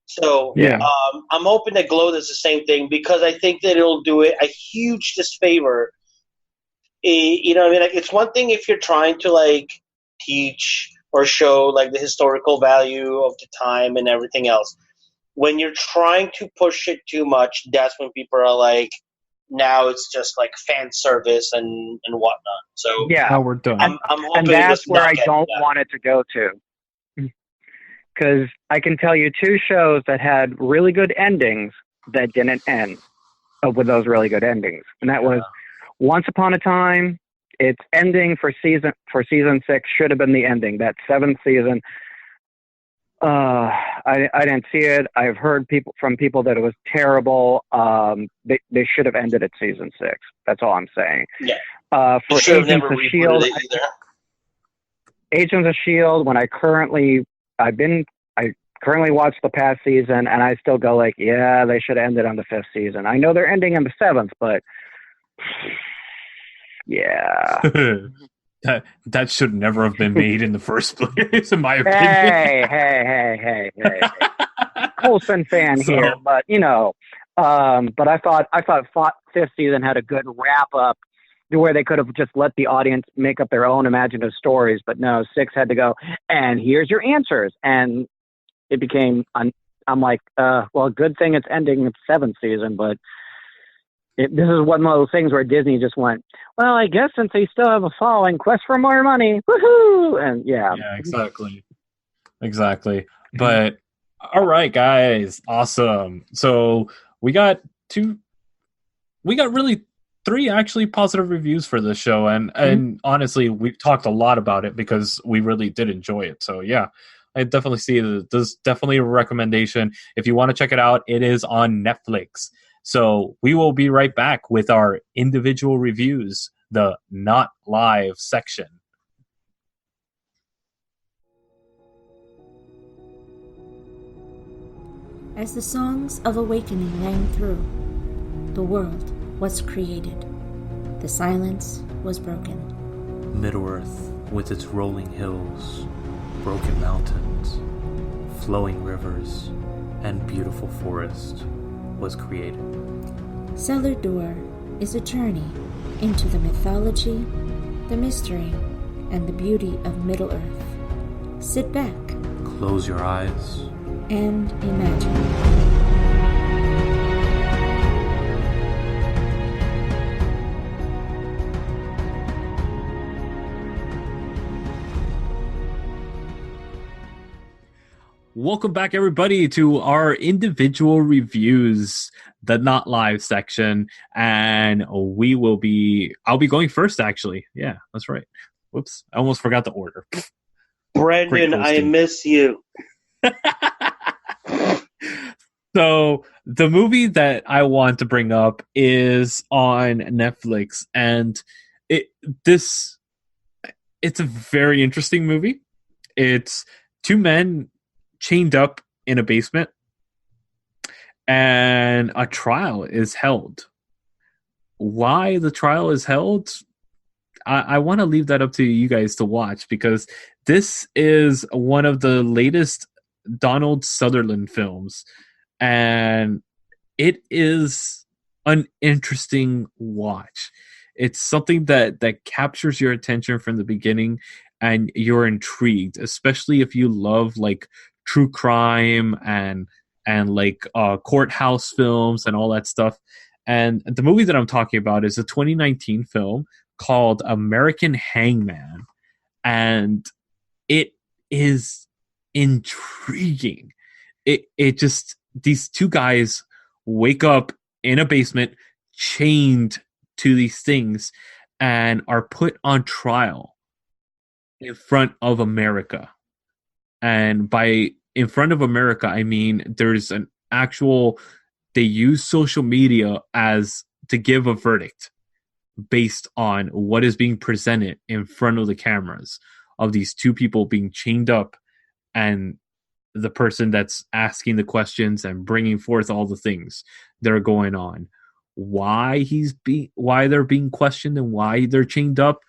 So yeah. I'm hoping that Glow does the same thing, because I think that it'll do it a huge disfavor. It's one thing if you're trying to teach or show the historical value of the time and everything else. When you're trying to push it too much, that's when people are like, now it's just fan service and whatnot. So yeah, now we're done. I'm hoping, and that's where I don't want it to go to, because I can tell you 2 shows that had really good endings that didn't end with those really good endings, and that was Once Upon a Time. Its ending for season 6 should have been the ending. That 7th season. I didn't see it. I've heard from people that it was terrible. They should have ended at season 6. That's all I'm saying. Yeah. For Agents of S.H.I.E.L.D., Agents of S.H.I.E.L.D., when I currently watch the past season, and I still go yeah, they should have ended on the 5th season. I know they're ending in the 7th, but yeah. That should never have been made in the first place, in my opinion. Hey. Coulson fan here, but but I thought 5th season had a good wrap up to where they could have just let the audience make up their own imaginative stories, but no, 6 had to go, and here's your answers, and it became. I'm like, well, good thing it's ending the 7th season, but. This is one of those things where Disney just went, well, I guess since they still have a following, quest for more money, woohoo! And yeah, exactly. But all right, guys, awesome. So we got really 3 actually positive reviews for this show, and honestly, we've talked a lot about it because we really did enjoy it. So yeah, I definitely see that there's definitely a recommendation. If you want to check it out, it is on Netflix. So we will be right back with our individual reviews, the not live section. As the songs of awakening rang through, the world was created. The silence was broken. Middle-earth, with its rolling hills, broken mountains, flowing rivers, and beautiful forests, was created. Cellar Door is a journey into the mythology, the mystery, and the beauty of Middle-earth. Sit back, close your eyes, and imagine. Welcome back, everybody, to our individual reviews, the not live section, and I'll be going first, actually. Yeah, that's right. Whoops, I almost forgot the order. Brandon, I miss you. So the movie that I want to bring up is on Netflix, and it's a very interesting movie. It's two men chained up in a basement, and a trial is held. Why the trial is held, I want to leave that up to you guys to watch, because this is one of the latest Donald Sutherland films, and it is an interesting watch. It's something that captures your attention from the beginning, and you're intrigued, especially if you love like true crime and like courthouse films and all that stuff. And the movie that I'm talking about is a 2019 film called Americanhangman, and it is intriguing. It just, these two guys wake up in a basement chained to these things and are put on trial in front of America. And by in front of America, I mean there's an actual, they use social media as to give a verdict based on what is being presented in front of the cameras of these two people being chained up, and the person that's asking the questions and bringing forth all the things that are going on. Why they're being questioned and why they're chained up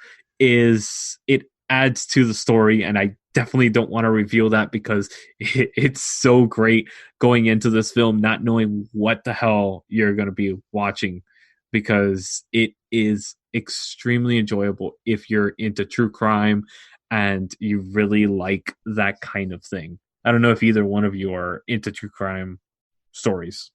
is, it adds to the story, and I definitely don't want to reveal that, because it's so great going into this film not knowing what the hell you're going to be watching, because it is extremely enjoyable if you're into true crime and you really like that kind of thing. I don't know if either one of you are into true crime stories.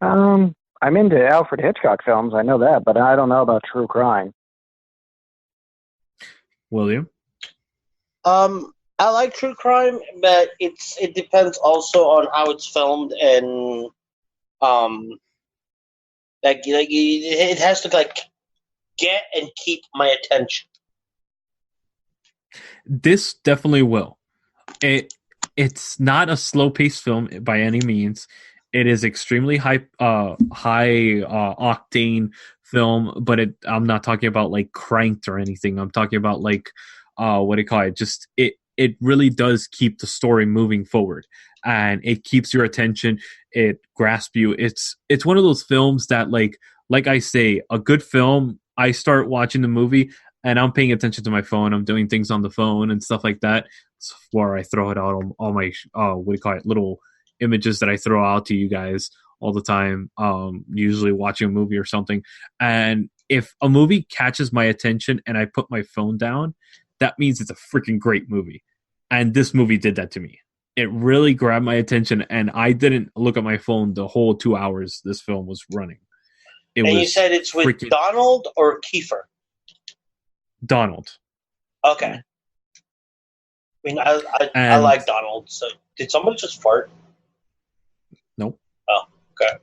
I'm into Alfred Hitchcock films, I know that, but I don't know about true crime. William? I like true crime, but it depends also on how it's filmed, and it has to like get and keep my attention. This definitely will. It's not a slow-paced film by any means. It is extremely high octane film, but I'm not talking about like Cranked or anything. I'm talking about like what do you call it? Just it really does keep the story moving forward, and it keeps your attention. It grasps you. It's one of those films that like I say, a good film, I start watching the movie and I'm paying attention to my phone. I'm doing things on the phone and stuff like that. Where I throw it out on all my what do you call it, little images that I throw out to you guys all the time, usually watching a movie or something. And if a movie catches my attention and I put my phone down, that means it's a freaking great movie. And this movie did that to me. It really grabbed my attention, and I didn't look at my phone the whole 2 hours this film was running. You said it's with Donald or Kiefer? Donald. Okay. I mean, I like Donald. So did somebody just fart? Nope. Oh, okay.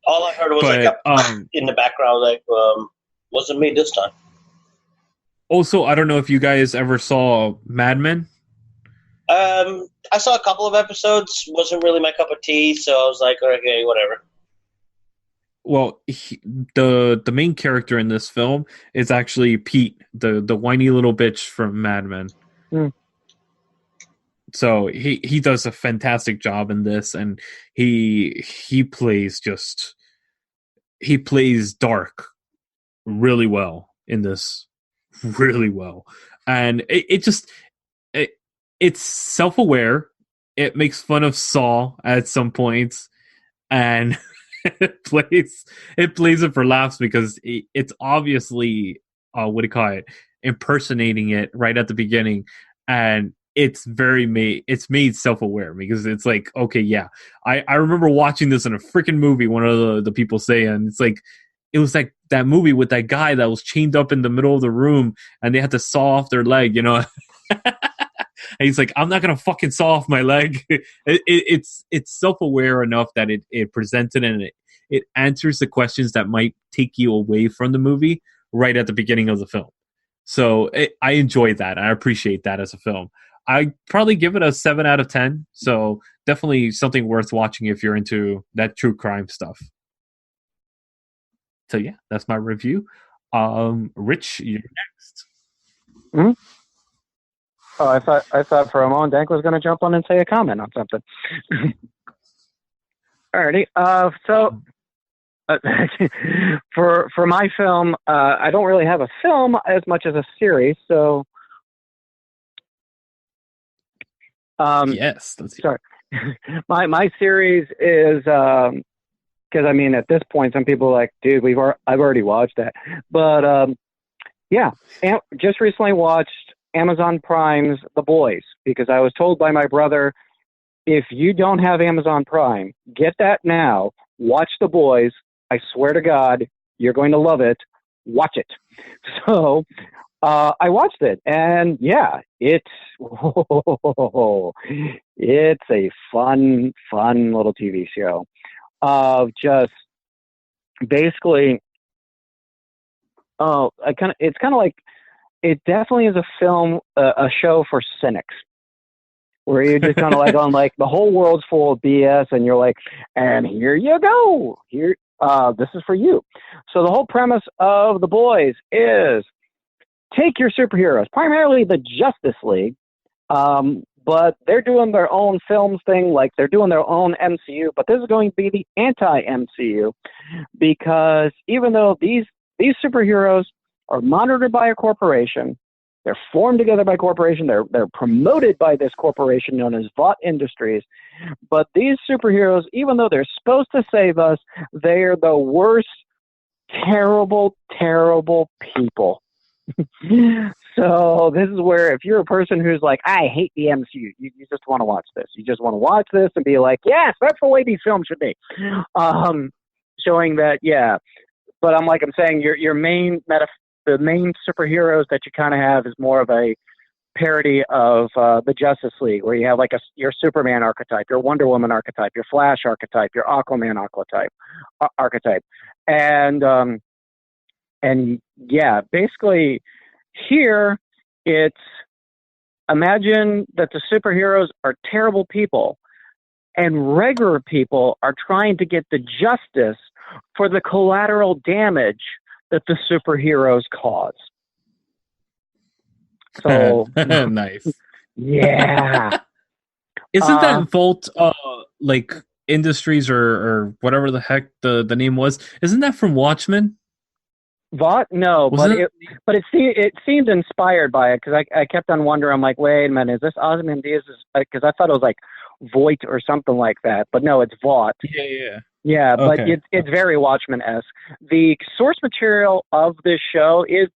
All I heard was in the background, wasn't me this time. Also, I don't know if you guys ever saw Mad Men. I saw a couple of episodes. Wasn't really my cup of tea, so I was like, okay, whatever. Well, the main character in this film is actually Pete, the whiny little bitch from Mad Men. Mm. So he does a fantastic job in this, and he plays dark really well in this, really well, and it's self-aware. It makes fun of Saw at some points, and it plays it for laughs, because it's obviously what do you call it, impersonating it right at the beginning, and it's made self-aware, because it's like, okay, yeah, I remember watching this in a freaking movie, one of the people saying, it's like, it was like that movie with that guy that was chained up in the middle of the room and they had to saw off their leg, you know. he's like, I'm not gonna fucking saw off my leg. It's self-aware enough that it presented and it answers the questions that might take you away from the movie right at the beginning of the film. So I enjoy that. I appreciate that as a film. I probably give it a 7 out of 10. So definitely something worth watching if you're into that true crime stuff. So yeah, that's my review. Rich, you're next. Mm-hmm. Oh, I thought for a moment Dank was going to jump on and say a comment on something. Alrighty. So for my film, I don't really have a film as much as a series. So yes, sorry. my series is because I mean at this point some people are like, dude, I've already watched that, but yeah, just recently watched Amazon Prime's The Boys, because I was told by my brother, if you don't have Amazon Prime, get that now, watch The Boys. I swear to God, you're going to love it. Watch it. So I watched it, and yeah, it's a fun little TV show of just basically, it's kind of like, it definitely is a film, a show for cynics, where you're just kind of like on like the whole world's full of BS, and you're like, and here you go, here, this is for you. So the whole premise of The Boys is take your superheroes, primarily the Justice League, but they're doing their own films thing, like they're doing their own MCU, but this is going to be the anti-MCU, because even though these superheroes are monitored by a corporation, they're formed together by a corporation, they're promoted by this corporation known as Vought Industries, but these superheroes, even though they're supposed to save us, they're the worst, terrible people. So this is where, if you're a person who's like, I hate the MCU, you just want to watch this. You just want to watch this and be like, yes, that's the way these films should be. Showing that, yeah. But I'm saying the main superheroes that you kind of have is more of a parody of the Justice League, where you have like your Superman archetype, your Wonder Woman archetype, your Flash archetype, your Aquaman archetype. And yeah, basically here it's, imagine that the superheroes are terrible people and regular people are trying to get the justice for the collateral damage that the superheroes cause. So nice. Yeah. Isn't that Volt like Industries or whatever the heck the name was? Isn't that from Watchmen? Vought? No, but it seemed inspired by it, because I kept on wondering. I'm like, wait a minute, is this Ozymandias? Because I thought it was like Voight or something like that, but no, it's Vought. Yeah, but okay. It's very Watchmen-esque. The source material of this show it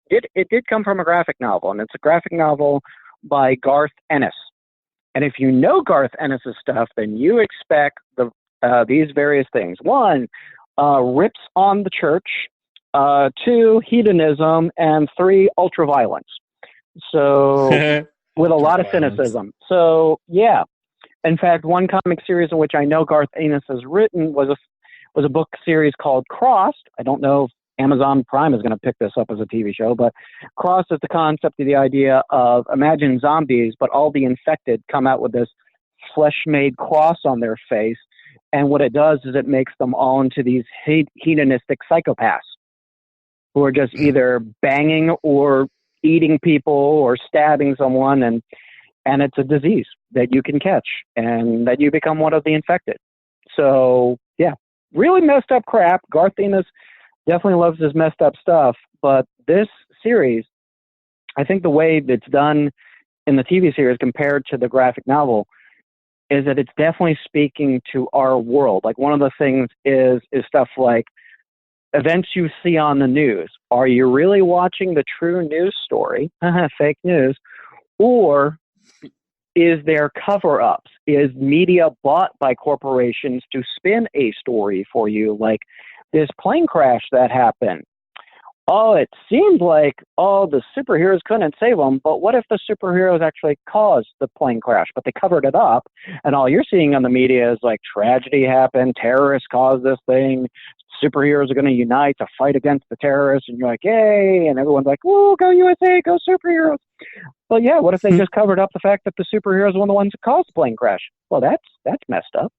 did come from a graphic novel, and it's a graphic novel by Garth Ennis. And if you know Garth Ennis' stuff, then you expect these various things. 1, rips on the church. 2, hedonism, and 3, ultraviolence. So with a lot of cynicism. So yeah, in fact, one comic series in which I know Garth Ennis has written was a book series called Crossed. I don't know if Amazon Prime is going to pick this up as a TV show, but Crossed is the concept of the idea of, imagine zombies, but all the infected come out with this flesh-made cross on their face, and what it does is it makes them all into these hedonistic psychopaths, who are just either banging or eating people or stabbing someone, and it's a disease that you can catch and that you become one of the infected. So yeah, really messed up crap. Garth Ennis definitely loves his messed up stuff, but this series, I think the way it's done in the TV series compared to the graphic novel is that it's definitely speaking to our world. Like, one of the things is stuff like events you see on the news. Are you really watching the true news story? Fake news. Or is there cover-ups? Is media bought by corporations to spin a story for you, like this plane crash that happened? oh, it seemed like, the superheroes couldn't save them, but what if the superheroes actually caused the plane crash, but they covered it up, and all you're seeing on the media is like tragedy happened, terrorists caused this thing, superheroes are going to unite to fight against the terrorists, and you're like, yay, and everyone's like, woo, go USA, go superheroes. But yeah, what if they just covered up the fact that the superheroes were the ones that caused the plane crash? Well, that's messed up.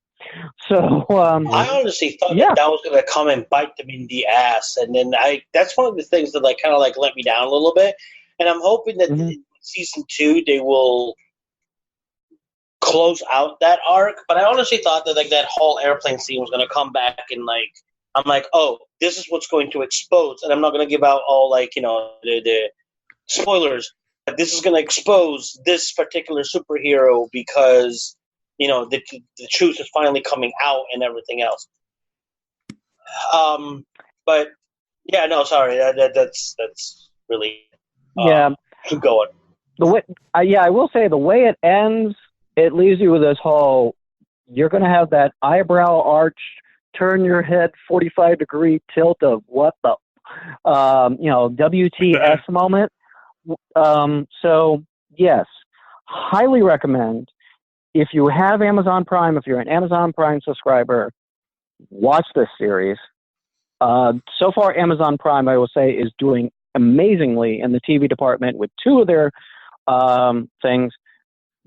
So I honestly thought that was going to come and bite them in the ass, and then that's one of the things that like kind of like let me down a little bit. And I'm hoping that in season 2 they will close out that arc. But I honestly thought that like that whole airplane scene was going to come back and like I'm like, oh, this is what's going to expose, and I'm not going to give out all like the spoilers. But this is going to expose this particular superhero because. The truth is finally coming out and everything else. But yeah, no, sorry, that's really keep going. The way, I will say the way it ends, it leaves you with this whole. You're going to have that eyebrow arch, turn your head 45-degree tilt of what the, WTF moment. So yes, highly recommend. If you have Amazon Prime, if you're an Amazon Prime subscriber, watch this series. So far, Amazon Prime, I will say, is doing amazingly in the TV department with 2 of their things,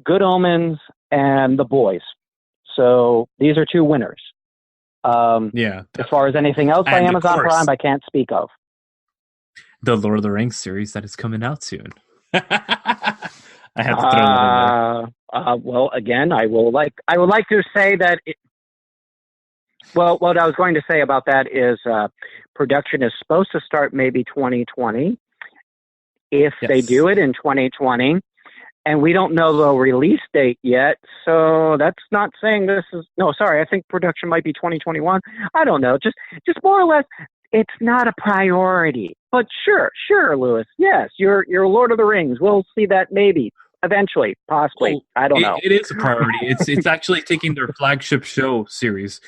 Good Omens and The Boys. So these are 2 winners. As far as anything else by Amazon Prime, I can't speak of. The Lord of the Rings series that is coming out soon. I have to throw that in there. Well, again, I would like to say that. What I was going to say about that is production is supposed to start maybe 2020. If they do it in 2020, and we don't know the release date yet, so that's not saying this is. No, sorry, I think production might be 2021. I don't know. Just more or less, it's not a priority. But sure, Lewis. Yes, your Lord of the Rings. We'll see that maybe. Eventually, possibly. Well, I don't know. It is a priority. It's actually taking their flagship show series.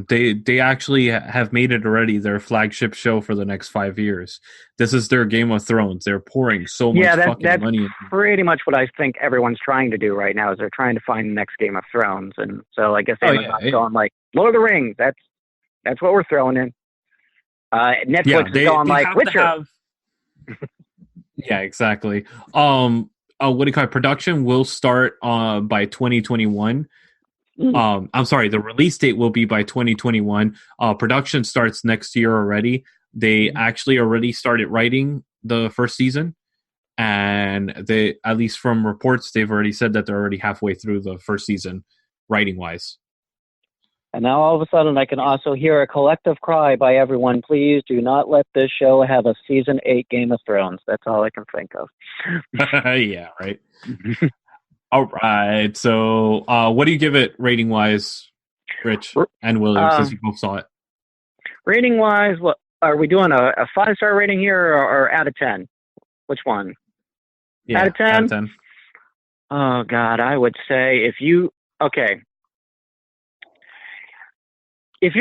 They actually have made it already their flagship show for the next 5 years. This is their Game of Thrones. They're pouring so much fucking money. Yeah, that's pretty much what I think everyone's trying to do right now. Is they're trying to find the next Game of Thrones, and so I guess Amazon's going like Lord of the Rings. That's what we're throwing in. Netflix is going like Witcher. Yeah, exactly. What do you call it? Production will start by 2021. I'm sorry, the release date will be by 2021. Production starts next year already. They actually already started writing the first season, and they, at least from reports, they've already said that they're already halfway through the first season, writing wise. And now all of a sudden I can also hear a collective cry by everyone, please do not let this show have a season 8 Game of Thrones. That's all I can think of. Yeah, right. All right. So what do you give it rating-wise, Rich and William, since you both saw it? Rating-wise, what are we doing, a 5-star rating here or out of 10? Which one? Yeah, out of 10? Out of 10. Oh, God, I would say if you're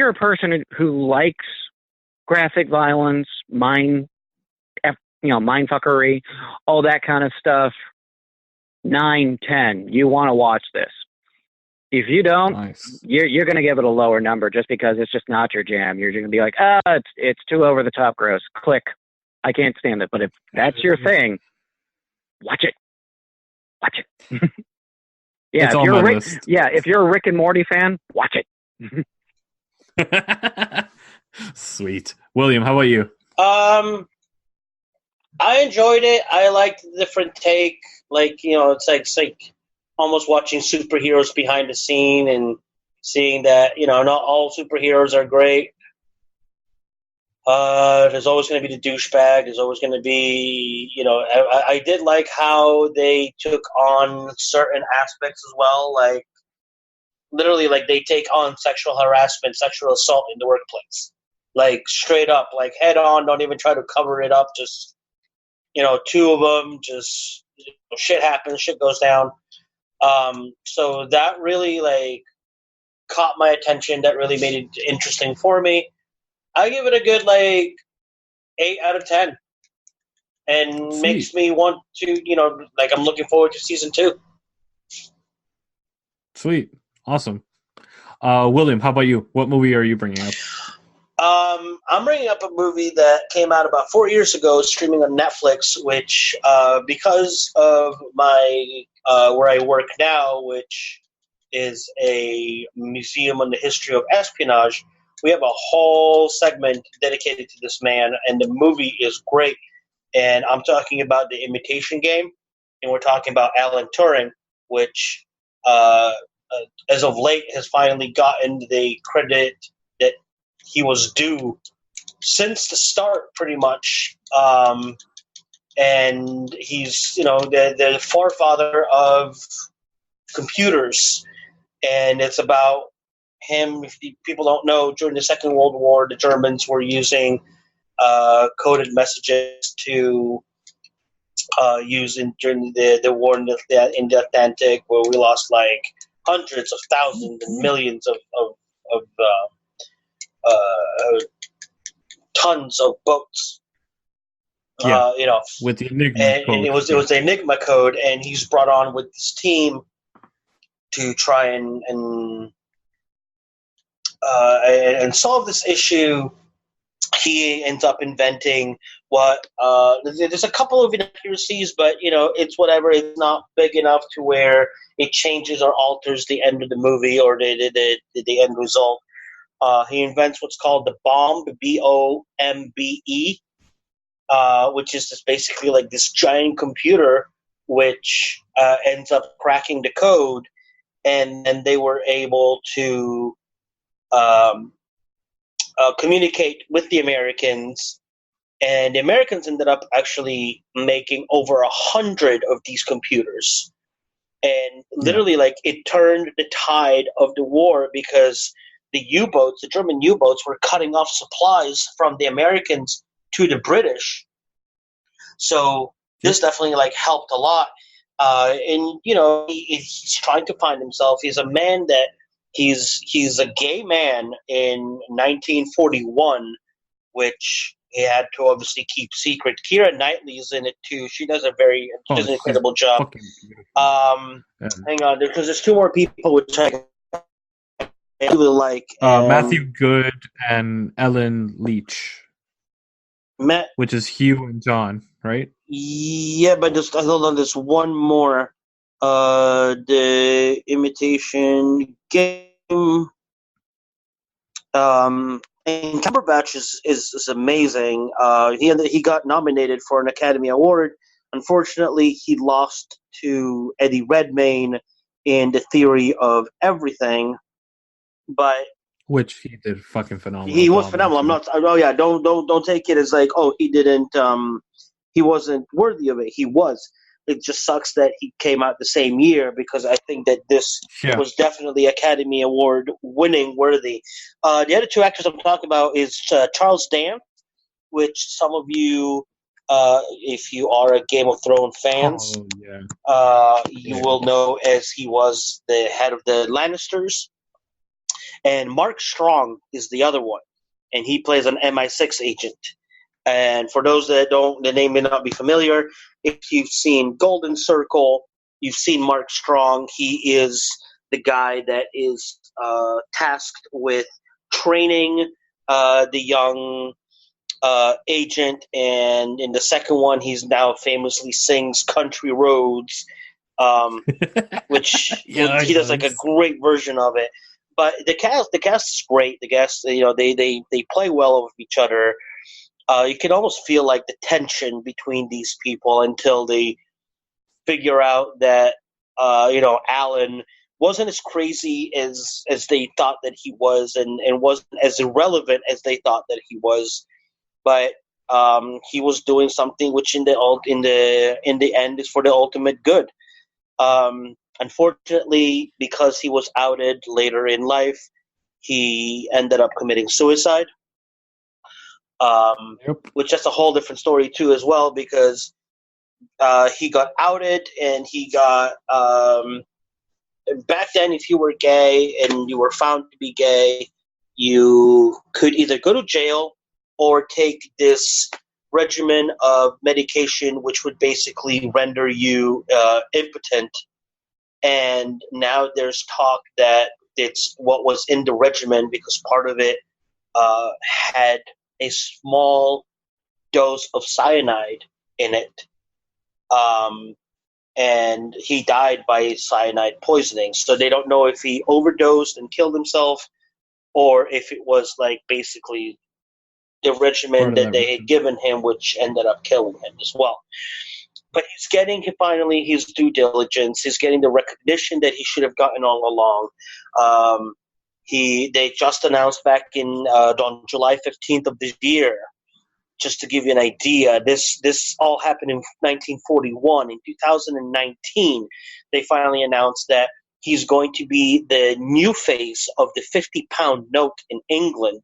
a person who likes graphic violence, mind fuckery, all that kind of stuff, 9, 10, you want to watch this. If you don't, you're going to give it a lower number just because it's just not your jam. You're going to be like, it's too over the top gross. Click. I can't stand it. But if that's your thing, watch it. Watch it. Yeah, if you're a Rick and Morty fan, watch it. Sweet. William, how about you? I enjoyed it. I liked the different take. It's like almost watching superheroes behind the scene and seeing that, not all superheroes are great. There's always going to be the douchebag. There's always going to be, I did like how they took on certain aspects as well. Like, literally, like, they take on sexual harassment, sexual assault in the workplace. Like, straight up, like, head on, don't even try to cover it up. Just, 2 of them, just, shit happens, shit goes down. So that really, like, caught my attention. That really made it interesting for me. I give it a good, 8 out of 10, and Sweet. makes me want to, like I'm looking forward to season 2. Sweet. Awesome. William, how about you? What movie are you bringing up? I'm bringing up a movie that came out about 4 years ago, streaming on Netflix, which, because of my where I work now, which is a museum on the history of espionage, we have a whole segment dedicated to this man, and the movie is great. And I'm talking about the Imitation Game, and we're talking about Alan Turing, which, as of late, has finally gotten the credit that he was due since the start, pretty much. And he's, the forefather of computers. And it's about him. If people don't know, during the Second World War, the Germans were using coded messages to use during the war in the Atlantic, where we lost like hundreds of thousands and millions of tons of boats. Yeah, with the Enigma code. And it was the Enigma code, and he's brought on with this team to try and solve this issue. He ends up inventing what there's a couple of inaccuracies, but it's whatever. It's not big enough to where it changes or alters the end of the movie or the end result. He invents what's called the bomb, BOMBE, which is just basically like this giant computer, which ends up cracking the code, and then they were able to communicate with the Americans, and the Americans ended up actually making over 100 of these computers. And literally, like, it turned the tide of the war, because the German U-boats were cutting off supplies from the Americans to the British. So this definitely helped a lot. And he's trying to find himself. He's a man that he's a gay man in 1941, which he had to obviously keep secret. Keira Knightley's in it too. She does an incredible job. Hang on, because there's two more people which I really like. Matthew Good and Ellen Leach. Which is Hugh and John, right? Yeah, but there's one more. The Imitation Game. And Cumberbatch is amazing. He got nominated for an Academy Award. Unfortunately, he lost to Eddie Redmayne in The Theory of Everything, but which he did fucking phenomenal. He was phenomenal. I'm not. Oh yeah, don't take it as like, oh, he didn't. He wasn't worthy of it. He was. It just sucks that he came out the same year, because I think that this was definitely Academy Award winning worthy. The other two actors I'm talking about is Charles Dance, which some of you, if you are a Game of Thrones fans, you will know, as he was the head of the Lannisters. And Mark Strong is the other one, and he plays an MI6 agent. And for those that don't, the name may not be familiar. If you've seen Golden Circle, you've seen Mark Strong. He is the guy that is tasked with training the young agent. And in the second one, he's now famously sings "Country Roads," which he does like a great version of it. But the cast is great. The cast, they play well with each other. You can almost feel like the tension between these people until they figure out that Alan wasn't as crazy as they thought that he was, and wasn't as irrelevant as they thought that he was. But he was doing something which in the end is for the ultimate good. Unfortunately, because he was outed later in life, he ended up committing suicide. Which that's a whole different story too, as well, because he got outed, and he got back then, if you were gay and you were found to be gay, you could either go to jail or take this regimen of medication which would basically render you impotent. And now there's talk that it's what was in the regimen because part of it had a small dose of cyanide in it. And he died by cyanide poisoning. So they don't know if he overdosed and killed himself or if it was like basically the regimen that they had given him, which ended up killing him as well. But he's getting finally his due diligence. He's getting the recognition that he should have gotten all along. They just announced back on July 15th of this year, just to give you an idea, this all happened in 1941. In 2019, they finally announced that he's going to be the new face of the 50-pound note in England.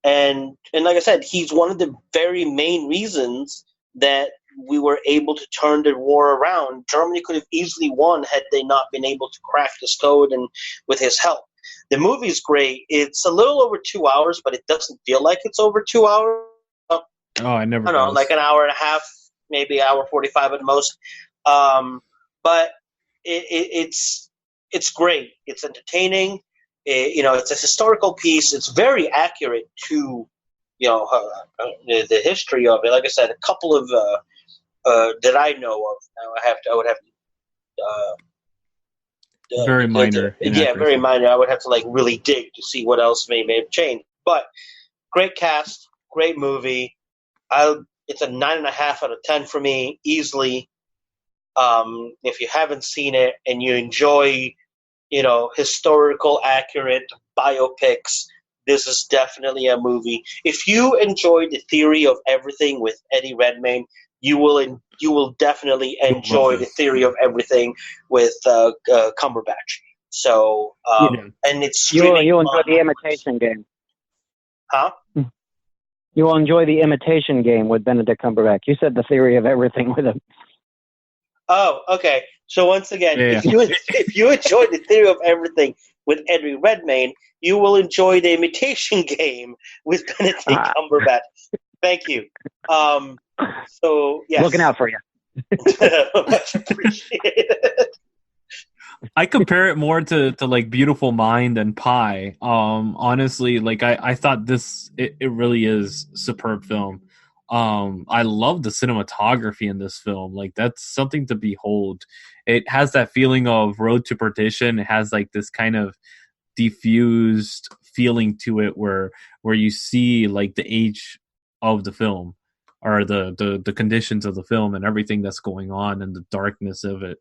And like I said, he's one of the very main reasons that we were able to turn the war around. Germany could have easily won had they not been able to crack this code and with his help. The movie's great. It's a little over 2 hours, but it doesn't feel like it's over 2 hours. Oh, I never. I don't know, like an hour and a half, maybe an hour 45 at most. But it's great. It's entertaining. It's a historical piece. It's very accurate to, the history of it. Like I said, a couple of that I know of. I would have very minor. Very minor. I would have to like really dig to see what else may have changed. But great cast, great movie. It's a 9.5 out of 10 for me, easily. If you haven't seen it and you enjoy, historical accurate biopics, this is definitely a movie. If you enjoy The Theory of Everything with Eddie Redmayne, you will definitely enjoy The Theory of Everything with Cumberbatch. So, and it's you'll enjoy The Imitation Game. Huh? You will enjoy The Imitation Game with Benedict Cumberbatch. You said The Theory of Everything with him. Oh, okay. So once again, if you enjoy The Theory of Everything with Eddie Redmayne, you will enjoy The Imitation Game with Benedict Cumberbatch. Thank you. So yes, looking out for you. Much appreciated. I compare it more to like Beautiful Mind and Pi. Honestly, like I thought it really is superb film. I love the cinematography in this film. Like that's something to behold. It has that feeling of Road to Perdition. It has like this kind of diffused feeling to it where you see like the age of the film or the conditions of the film and everything that's going on and the darkness of it.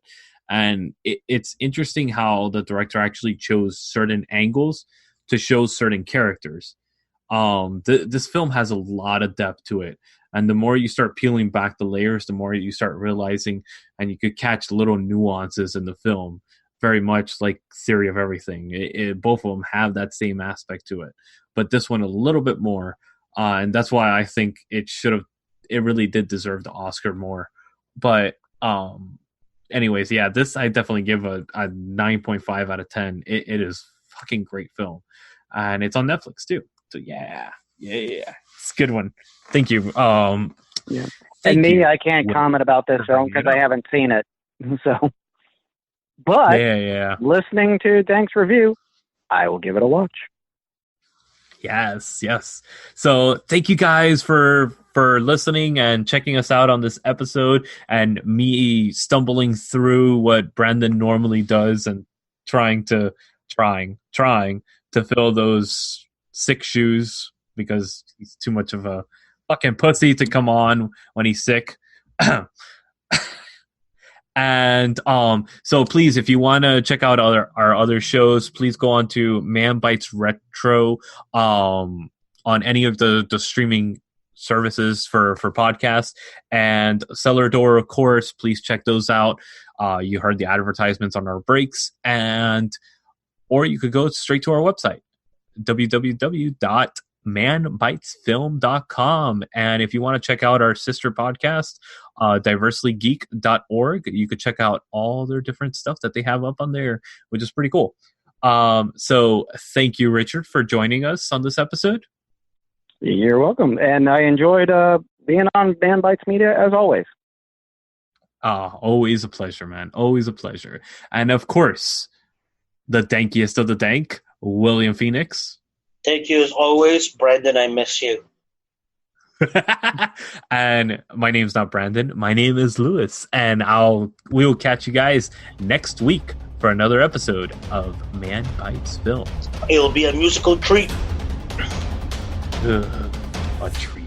And it's interesting how the director actually chose certain angles to show certain characters. This film has a lot of depth to it. And the more you start peeling back the layers, the more you start realizing, and you could catch little nuances in the film, very much like Theory of Everything. Both of them have that same aspect to it, but this one a little bit more. And that's why I think it really did deserve the Oscar more. But anyways, yeah, this I definitely give a 9.5 out of 10. It is fucking great film. And it's on Netflix too. So yeah. It's a good one. Thank you. Yeah. And me, I can't comment about this film because I haven't seen it. So, but listening to Dank's review, I will give it a watch. Yes. So thank you guys for listening and checking us out on this episode and me stumbling through what Brandon normally does and trying to fill those 6 shoes because he's too much of a fucking pussy to come on when he's sick. And so please, if you want to check out our other shows, please go on to Manbites Retro on any of the streaming services for podcasts, and Cellar Door, of course. Please check those out. You heard the advertisements on our breaks, or you could go straight to our website, www.manbitesfilm.com. And if you want to check out our sister podcast, diverselygeek.org, you could check out all their different stuff that they have up on there, which is pretty cool. So thank you, Richard, for joining us on this episode. You're welcome. And I enjoyed being on Manbitesmedia as always. Always a pleasure, man. Always a pleasure. And of course, the dankiest of the dank, William Phoenix. Thank you as always, Brandon. I miss you. And my name's not Brandon. My name is Lewis. And we will catch you guys next week for another episode of Manbitesfilm. It'll be a musical treat. A treat.